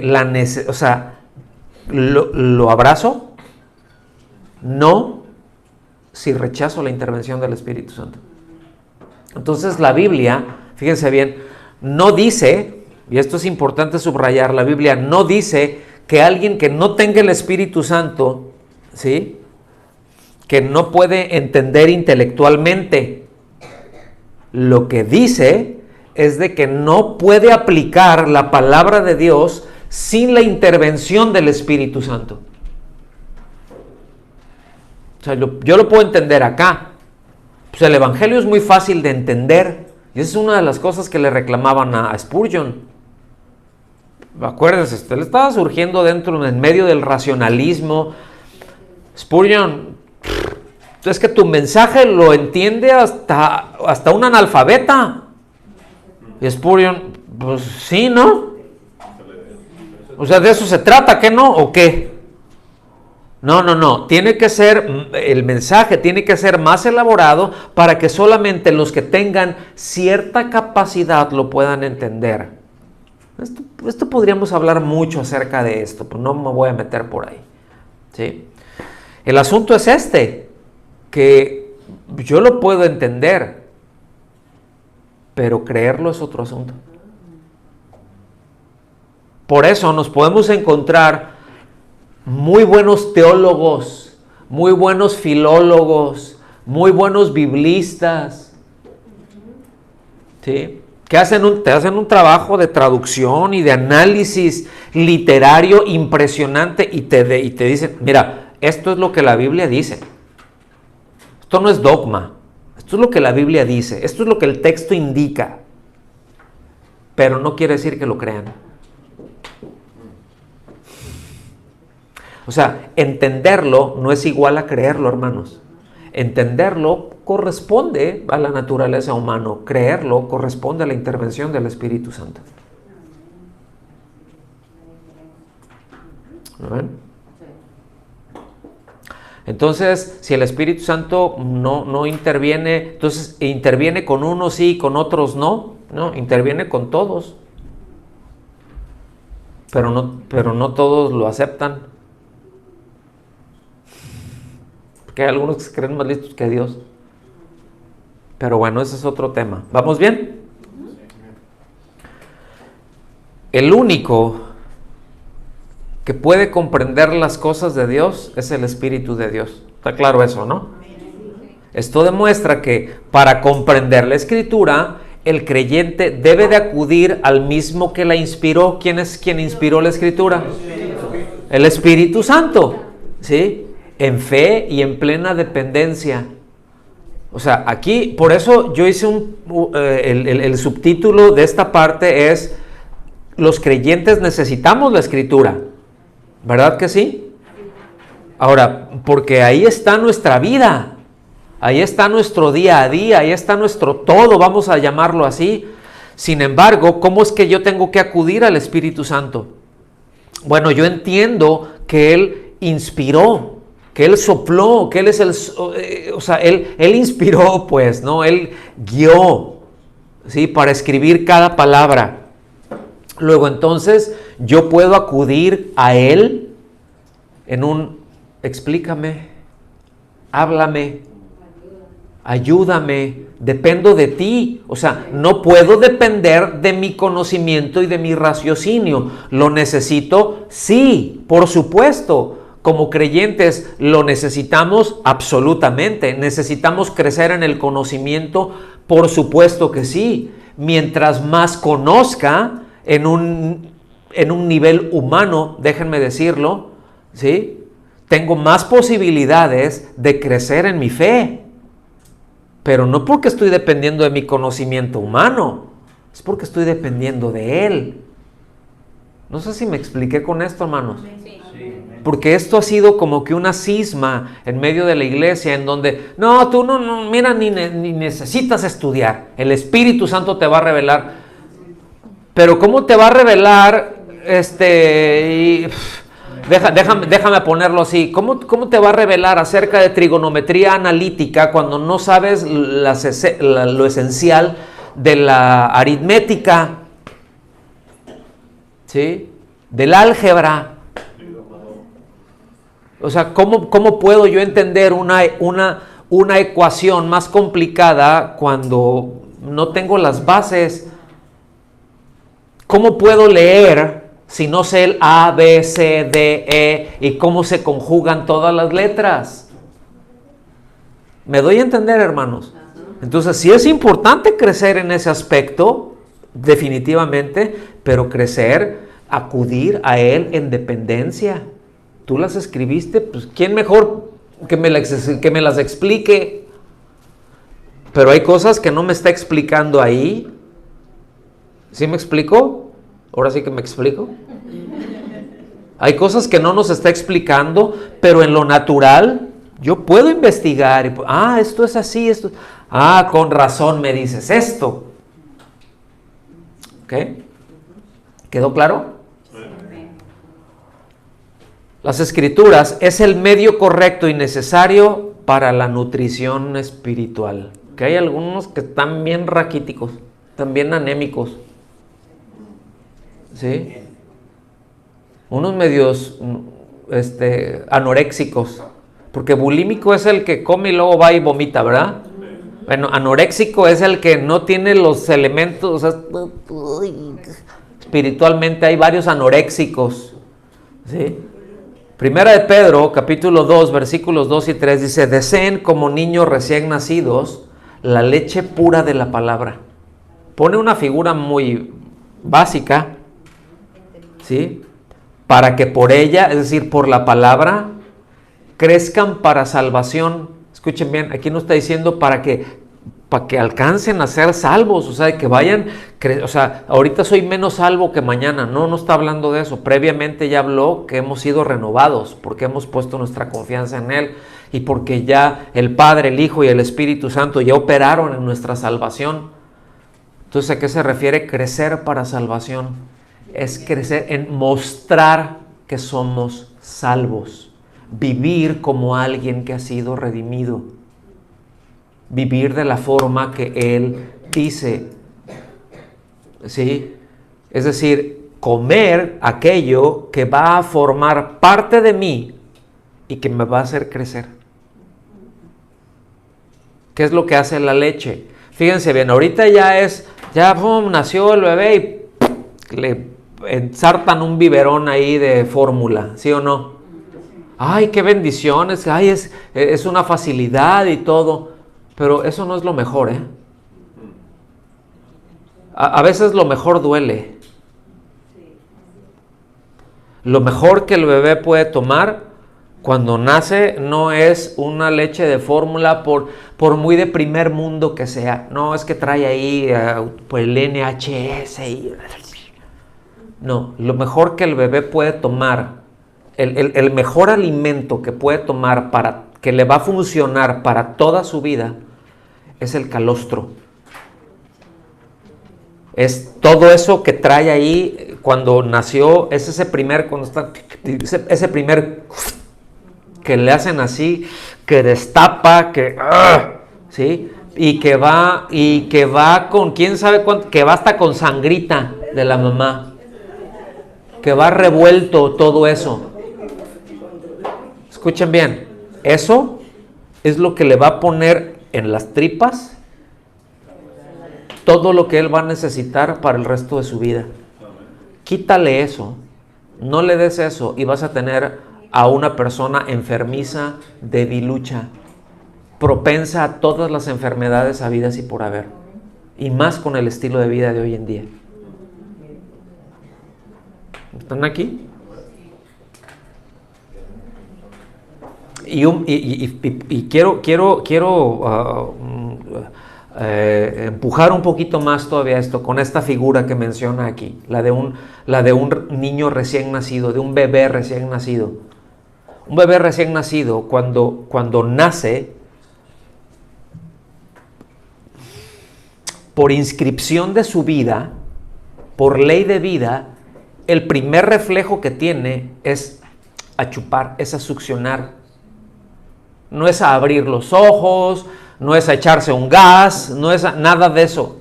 ¿lo abrazo? No, si rechazo la intervención del Espíritu Santo. Entonces la Biblia, fíjense bien, no dice, y esto es importante subrayar, la Biblia no dice que alguien que no tenga el Espíritu Santo, ¿sí?, que no puede entender intelectualmente. Lo que dice es de que no puede aplicar la palabra de Dios sin la intervención del Espíritu Santo. O sea, yo lo puedo entender acá. Pues el Evangelio es muy fácil de entender. Y esa es una de las cosas que le reclamaban a Spurgeon. Acuérdense, él estaba surgiendo en medio del racionalismo. Spurgeon, es que tu mensaje lo entiende hasta un analfabeta. Y Spurgeon, pues sí, ¿no? O sea, de eso se trata, ¿qué no? ¿O qué? No. Tiene que ser, el mensaje tiene que ser más elaborado para que solamente los que tengan cierta capacidad lo puedan entender. Esto podríamos hablar mucho acerca de esto, pero no me voy a meter por ahí. ¿Sí? El asunto es que yo lo puedo entender, pero creerlo es otro asunto. Por eso nos podemos encontrar muy buenos teólogos, muy buenos filólogos, muy buenos biblistas, ¿sí?, que te hacen un trabajo de traducción y de análisis literario impresionante y te dicen, mira, esto es lo que la Biblia dice. Esto no es dogma, esto es lo que la Biblia dice, esto es lo que el texto indica, pero no quiere decir que lo crean. O sea, entenderlo no es igual a creerlo, hermanos. Entenderlo corresponde a la naturaleza humana, creerlo corresponde a la intervención del Espíritu Santo. ¿Lo ven? Entonces, si el Espíritu Santo no interviene, entonces interviene con unos sí, con otros no, interviene con todos, pero no todos lo aceptan, porque hay algunos que se creen más listos que Dios. Pero bueno, ese es otro tema. ¿Vamos bien? El único que puede comprender las cosas de Dios es el Espíritu de Dios. ¿Está claro eso, no? Esto demuestra que para comprender la Escritura, el creyente debe de acudir al mismo que la inspiró. ¿Quién es quien inspiró la Escritura? El Espíritu Santo, ¿sí? En fe y en plena dependencia. O sea, aquí, por eso yo hice el subtítulo de esta parte es: los creyentes necesitamos la Escritura. ¿Verdad que sí? Ahora, porque ahí está nuestra vida, ahí está nuestro día a día, ahí está nuestro todo, vamos a llamarlo así. Sin embargo, ¿cómo es que yo tengo que acudir al Espíritu Santo? Bueno, yo entiendo que Él inspiró, que Él sopló, que Él es Él inspiró, pues, ¿no? Él guió, ¿sí?, para escribir cada palabra. Luego entonces yo puedo acudir a Él en explícame, háblame, ayúdame, dependo de ti. O sea, no puedo depender de mi conocimiento y de mi raciocinio. ¿Lo necesito? Sí, por supuesto. Como creyentes lo necesitamos absolutamente. ¿Necesitamos crecer en el conocimiento? Por supuesto que sí. Mientras más conozca, en un nivel humano, déjenme decirlo, ¿sí?, tengo más posibilidades de crecer en mi fe, pero no porque estoy dependiendo de mi conocimiento humano, es porque estoy dependiendo de Él. No sé si me expliqué con esto, hermanos. Sí. Porque esto ha sido como que una cisma en medio de la iglesia en donde, no, tú no mira, ni necesitas estudiar, el Espíritu Santo te va a revelar. Pero ¿cómo te va a revelar, déjame ponerlo así, ¿cómo te va a revelar acerca de trigonometría analítica cuando no sabes lo esencial de la aritmética? ¿Sí? Del álgebra. O sea, ¿cómo puedo yo entender una ecuación más complicada cuando no tengo las bases? ¿Cómo puedo leer si no sé el A, B, C, D, E y cómo se conjugan todas las letras? ¿Me doy a entender, hermanos? Entonces, sí es importante crecer en ese aspecto, definitivamente, pero crecer, acudir a Él en dependencia. Tú las escribiste, pues ¿quién mejor que me las explique? Pero hay cosas que no me está explicando ahí. ¿Sí me explico? Ahora sí que me explico. Hay cosas que no nos está explicando, pero en lo natural yo puedo investigar. Esto es así, esto. Con razón me dices esto. ¿Ok? ¿Quedó claro? Las Escrituras es el medio correcto y necesario para la nutrición espiritual. Que hay algunos que están bien raquíticos, están bien anémicos. ¿Sí? Unos medios anoréxicos. Porque bulímico es el que come y luego va y vomita, ¿verdad? Bueno, anoréxico es el que no tiene los elementos. O sea, espiritualmente hay varios anoréxicos. ¿Sí? Primera de Pedro, capítulo 2, versículos 2 y 3, dice: deseen como niños recién nacidos la leche pura de la palabra. Pone una figura muy básica, ¿sí? Para que por ella, es decir, por la palabra, crezcan para salvación. Escuchen bien, aquí no está diciendo para que alcancen a ser salvos, o sea, que vayan, o sea, ahorita soy menos salvo que mañana. No está hablando de eso. Previamente ya habló que hemos sido renovados porque hemos puesto nuestra confianza en Él y porque ya el Padre, el Hijo y el Espíritu Santo ya operaron en nuestra salvación. Entonces, ¿a qué se refiere crecer para salvación? Es crecer en mostrar que somos salvos, vivir como alguien que ha sido redimido, vivir de la forma que Él dice, ¿sí? Es decir, comer aquello que va a formar parte de mí y que me va a hacer crecer. ¿Qué es lo que hace la leche? Fíjense bien, ahorita nació el bebé y le ensartan un biberón ahí de fórmula, ¿sí o no? ¡Ay, qué bendiciones! ¡Ay, es una facilidad y todo! Pero eso no es lo mejor, ¿eh? A veces lo mejor duele. Lo mejor que el bebé puede tomar cuando nace no es una leche de fórmula por muy de primer mundo que sea. No, es que trae ahí pues el NHS. No, lo mejor que el bebé puede tomar, el mejor alimento que puede tomar que le va a funcionar para toda su vida, es el calostro. Es todo eso que trae ahí cuando nació, es ese primer que le hacen así, que destapa, ¿sí? Y que va con quién sabe cuánto, que va hasta con sangrita de la mamá, que va revuelto todo eso. Escuchen bien, eso es lo que le va a poner en las tripas todo lo que él va a necesitar para el resto de su vida. Quítale eso, no le des eso y vas a tener a una persona enfermiza, debilucha, propensa a todas las enfermedades habidas y por haber, y más con el estilo de vida de hoy en día. ¿Están aquí? Y quiero empujar un poquito más todavía esto con esta figura que menciona aquí, la de un niño recién nacido, de un bebé recién nacido. Un bebé recién nacido, cuando nace, por inscripción de su vida, por ley de vida, el primer reflejo que tiene es a chupar, es a succionar. No es a abrir los ojos, no es a echarse un gas, no es nada de eso.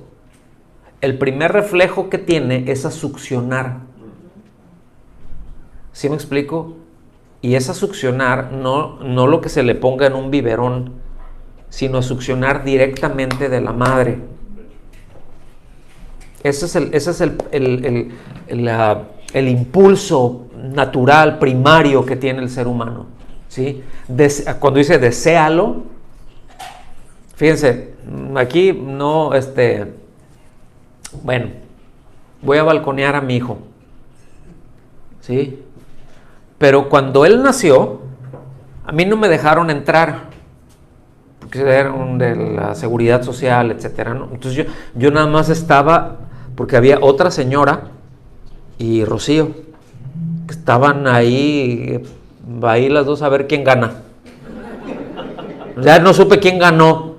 El primer reflejo que tiene es a succionar. ¿Sí me explico? Y es a succionar, no lo que se le ponga en un biberón, sino a succionar directamente de la madre. Ese es el impulso natural, primario que tiene el ser humano, ¿sí? Cuando dice deséalo, fíjense, aquí no, bueno, voy a balconear a mi hijo, ¿sí? Pero cuando él nació, a mí no me dejaron entrar, porque eran de la seguridad social, etcétera, ¿no? Entonces yo nada más estaba, porque había otra señora y Rocío, que estaban ahí las dos a ver quién gana. Ya no supe quién ganó.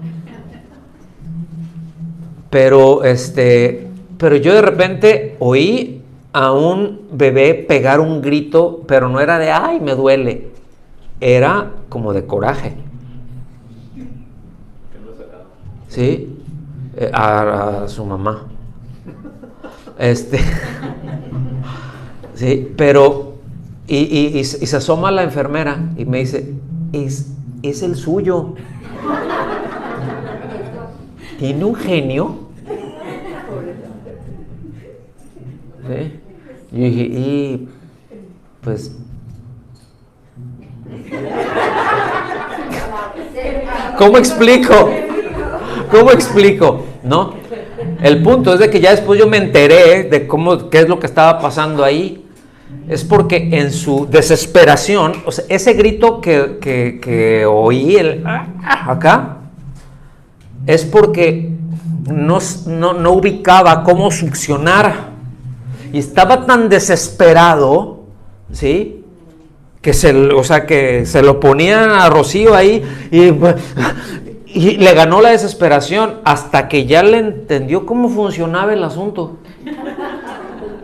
Pero yo de repente oí a un bebé pegar un grito, pero no era de ay, me duele. Era como de coraje. ¿Sí? A su mamá. Sí, pero y se asoma la enfermera y me dice, es el suyo. ¿Tiene un genio? ¿Sí? Yo dije, y pues ¿cómo explico? ¿No? El punto es de que ya después yo me enteré de qué es lo que estaba pasando ahí. Es porque en su desesperación, o sea, ese grito que oí acá, es porque no ubicaba cómo succionar. Y estaba tan desesperado, ¿sí? Que se lo ponía a Rocío ahí y le ganó la desesperación hasta que ya le entendió cómo funcionaba el asunto.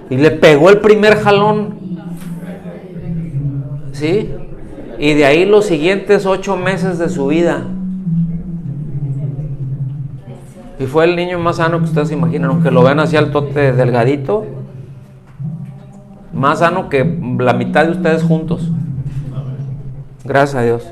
Y le pegó el primer jalón. ¿Sí? Y de ahí los siguientes 8 meses de su vida. Y fue el niño más sano que ustedes se imaginan, aunque lo vean así al tote delgadito. Más sano que la mitad de ustedes juntos. Gracias a Dios.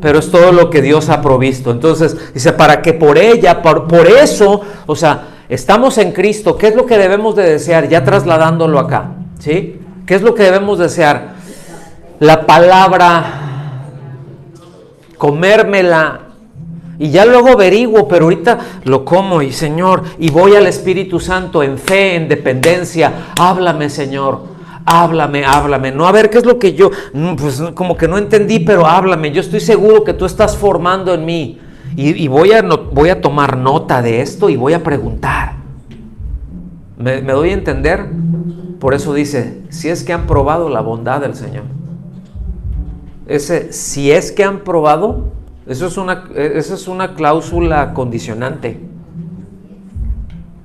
Pero es todo lo que Dios ha provisto. Entonces, dice, para que por ella, por eso, o sea, estamos en Cristo. ¿Qué es lo que debemos de desear? Ya trasladándolo acá, ¿sí? ¿Qué es lo que debemos desear? La palabra, comérmela, y ya luego averiguo, pero ahorita lo como y Señor, y voy al Espíritu Santo en fe, en dependencia. Háblame, Señor, háblame, no a ver qué es lo que yo, pues como que no entendí, pero háblame, yo estoy seguro que tú estás formando en mí, y voy a tomar nota de esto y voy a preguntar. ¿Me doy a entender? Por eso dice, si es que han probado la bondad del Señor. Si es que han probado, esa es una cláusula condicionante.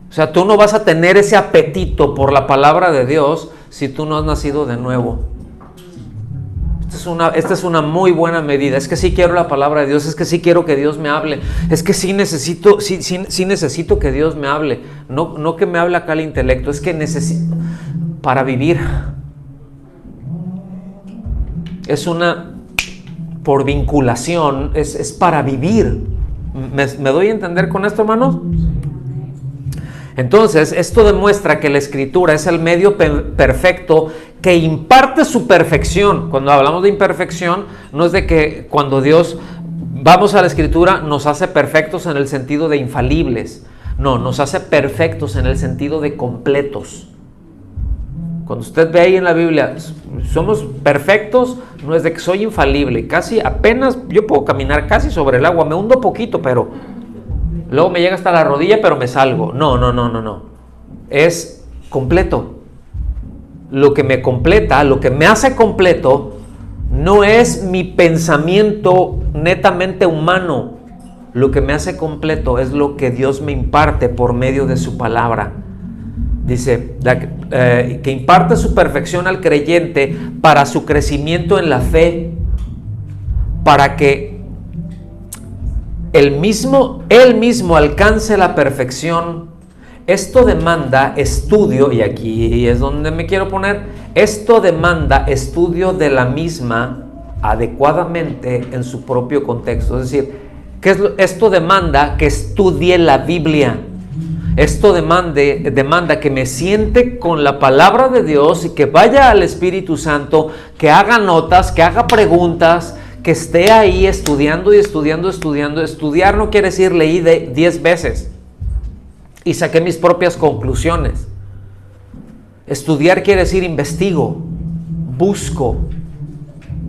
O sea, tú no vas a tener ese apetito por la palabra de Dios si tú no has nacido de nuevo. Esta es una muy buena medida. Es que sí quiero la palabra de Dios, es que sí quiero que Dios me hable, es que sí necesito que Dios me hable. No que me hable acá el intelecto, es que necesito para vivir. Es por vinculación, es para vivir. ¿Me doy a entender con esto, hermanos? Entonces, esto demuestra que la Escritura es el medio perfecto que imparte su perfección. Cuando hablamos de imperfección, no es de que cuando Dios, vamos a la Escritura, nos hace perfectos en el sentido de infalibles. No, nos hace perfectos en el sentido de completos. Cuando usted ve ahí en la Biblia, somos perfectos, no es de que soy infalible, casi apenas, yo puedo caminar casi sobre el agua, me hundo poquito, pero luego me llega hasta la rodilla, pero me salgo. No. Es completo. Lo que me completa, lo que me hace completo, no es mi pensamiento netamente humano. Lo que me hace completo es lo que Dios me imparte por medio de su palabra. Dice, que imparte su perfección al creyente para su crecimiento en la fe, para que él mismo alcance la perfección. Esto demanda estudio, y aquí es donde me quiero poner, esto demanda estudio de la misma adecuadamente en su propio contexto. Es decir, esto demanda que estudie la Biblia. Esto demanda que me siente con la palabra de Dios y que vaya al Espíritu Santo, que haga notas, que haga preguntas, que esté ahí estudiando y estudiando. Estudiar no quiere decir leí 10 veces y saqué mis propias conclusiones. Estudiar quiere decir investigo, busco,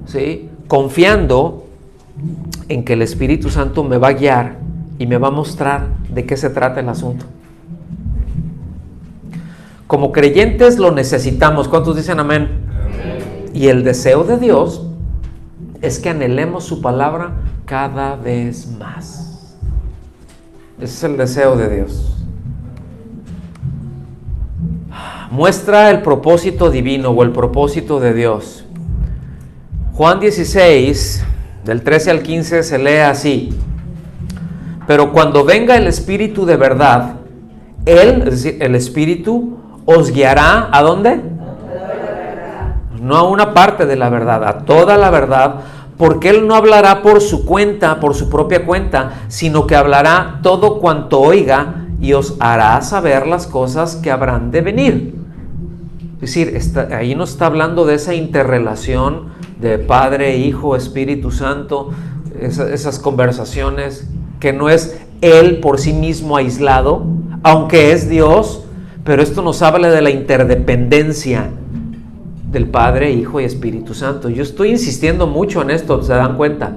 ¿sí? Confiando en que el Espíritu Santo me va a guiar y me va a mostrar de qué se trata el asunto. Como creyentes lo necesitamos. ¿Cuántos dicen amén? Y el deseo de Dios es que anhelemos su palabra cada vez más. Ese es el deseo de Dios. Muestra el propósito divino o el propósito de Dios. Juan 16, del 13 al 15 se lee así: pero cuando venga el Espíritu de verdad, Él, es decir, el Espíritu, os guiará ¿a dónde? No a una parte de la verdad, a toda la verdad, porque Él no hablará por su cuenta, por su propia cuenta, sino que hablará todo cuanto oiga y os hará saber las cosas que habrán de venir. Es decir, ahí nos está hablando de esa interrelación de Padre, Hijo, Espíritu Santo, esas conversaciones, que no es Él por sí mismo aislado, aunque es Dios, pero esto nos habla de la interdependencia del Padre, Hijo y Espíritu Santo. Yo estoy insistiendo mucho en esto, ¿se dan cuenta?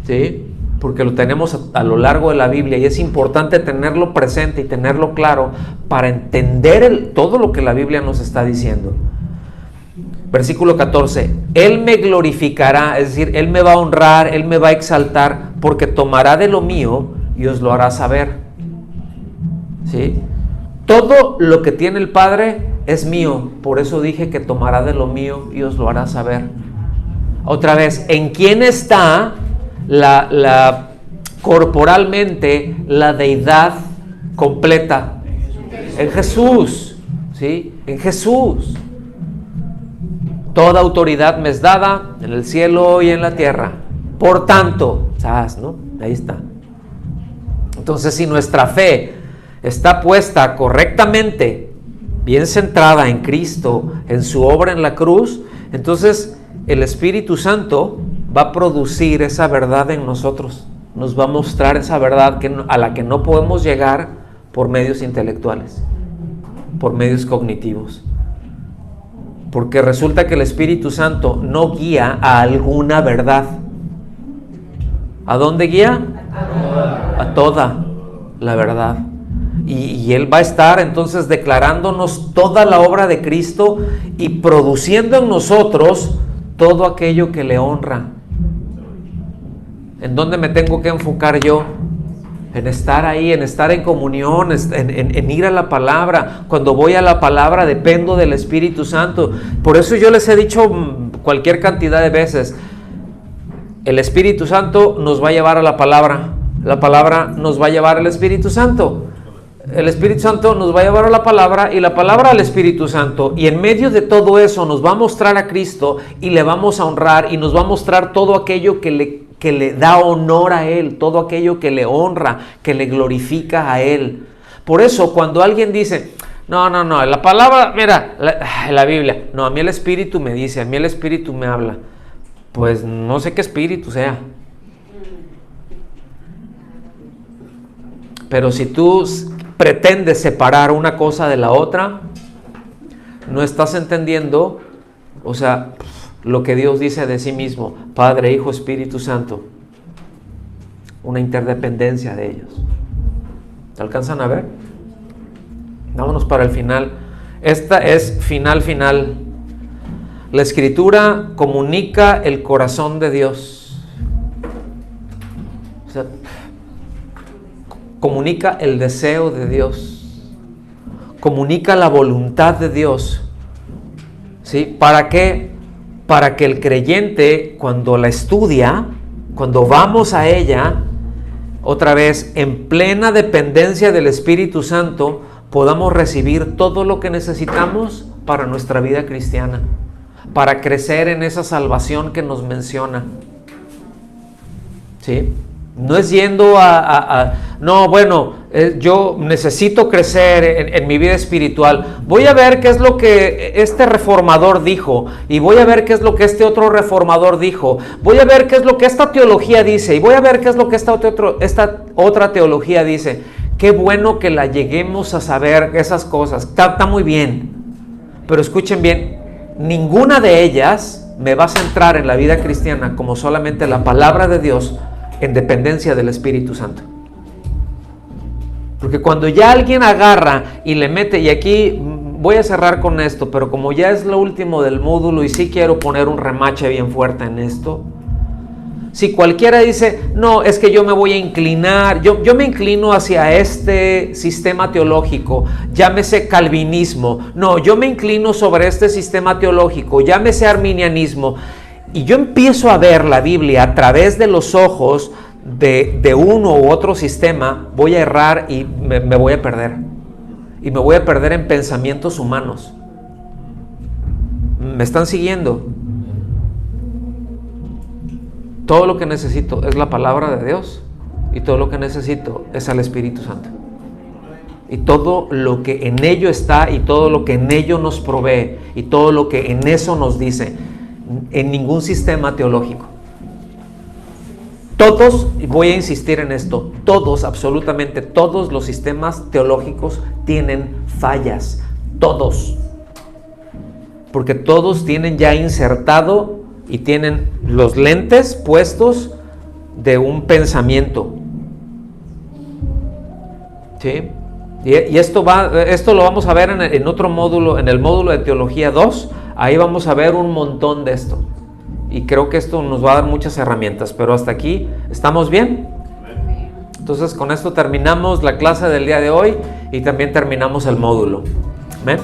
¿Sí? Porque lo tenemos a lo largo de la Biblia y es importante tenerlo presente y tenerlo claro para entender todo lo que la Biblia nos está diciendo. Versículo 14: Él me glorificará, es decir, Él me va a honrar, Él me va a exaltar, porque tomará de lo mío y os lo hará saber. ¿Sí? Todo lo que tiene el Padre es mío, por eso dije que tomará de lo mío y os lo hará saber. Otra vez, ¿en quién está corporalmente la deidad completa? En Jesús, ¿sí? En Jesús. Toda autoridad me es dada en el cielo y en la tierra. Por tanto, ¿sabes, no? Ahí está. Entonces, si nuestra fe está puesta correctamente, bien centrada en Cristo, en su obra en la cruz, entonces el Espíritu Santo va a producir esa verdad en nosotros. Nos va a mostrar esa verdad a la que no podemos llegar por medios intelectuales, por medios cognitivos. Porque resulta que el Espíritu Santo no guía a alguna verdad. ¿A dónde guía? A toda la verdad. Y Él va a estar entonces declarándonos toda la obra de Cristo y produciendo en nosotros todo aquello que le honra. ¿En dónde me tengo que enfocar yo? En estar ahí, en estar en comunión, en ir a la palabra. Cuando voy a la palabra dependo del Espíritu Santo. Por eso yo les he dicho cualquier cantidad de veces, el Espíritu Santo nos va a llevar a la palabra nos va a llevar al Espíritu Santo. El Espíritu Santo nos va a llevar a la palabra y la palabra al Espíritu Santo, y en medio de todo eso nos va a mostrar a Cristo y le vamos a honrar y nos va a mostrar todo aquello que le da honor a Él, todo aquello que le honra, que le glorifica a Él. Por eso cuando alguien dice, no, la palabra, mira, la Biblia, no, a mí el Espíritu me dice, a mí el Espíritu me habla, pues no sé qué espíritu sea. Pero si tú pretendes separar una cosa de la otra, no estás entendiendo, o sea, lo que Dios dice de sí mismo, Padre, Hijo, Espíritu Santo, una interdependencia de ellos. ¿Te alcanzan a ver? Vámonos para el final. Esta es final. La Escritura comunica el corazón de Dios. O sea, comunica el deseo de Dios, comunica la voluntad de Dios. ¿Sí? ¿Para qué? Para que el creyente, cuando la estudia, cuando vamos a ella, otra vez, en plena dependencia del Espíritu Santo, podamos recibir todo lo que necesitamos para nuestra vida cristiana, para crecer en esa salvación que nos menciona. ¿Sí? No es yendo yo necesito crecer en mi vida espiritual. Voy a ver qué es lo que este reformador dijo, y voy a ver qué es lo que este otro reformador dijo. Voy a ver qué es lo que esta teología dice, y voy a ver qué es lo que esta otra teología dice. Qué bueno que la lleguemos a saber esas cosas. Está muy bien. Pero escuchen bien, ninguna de ellas me va a centrar en la vida cristiana como solamente la palabra de Dios en dependencia del Espíritu Santo. Porque cuando ya alguien agarra y le mete, y aquí voy a cerrar con esto, pero como ya es lo último del módulo y sí quiero poner un remache bien fuerte en esto, si cualquiera dice, no, es que yo me voy a inclinar, yo me inclino hacia este sistema teológico, llámese calvinismo, no, yo me inclino sobre este sistema teológico, llámese arminianismo, y yo empiezo a ver la Biblia a través de los ojos de uno u otro sistema, voy a errar y me voy a perder. Y me voy a perder en pensamientos humanos. ¿Me están siguiendo? Todo lo que necesito es la palabra de Dios, y todo lo que necesito es al Espíritu Santo. Y todo lo que en ello está, y todo lo que en ello nos provee, y todo lo que en eso nos dice, en ningún sistema teológico. Todos, y voy a insistir en esto, todos, absolutamente todos los sistemas teológicos tienen fallas, todos. Porque todos tienen ya insertado y tienen los lentes puestos de un pensamiento. ¿Sí? Y esto lo vamos a ver en otro módulo, en el módulo de Teología 2, ahí vamos a ver un montón de esto. Y creo que esto nos va a dar muchas herramientas, pero hasta aquí, ¿estamos bien? Entonces con esto terminamos la clase del día de hoy y también terminamos el módulo. ¿Amén?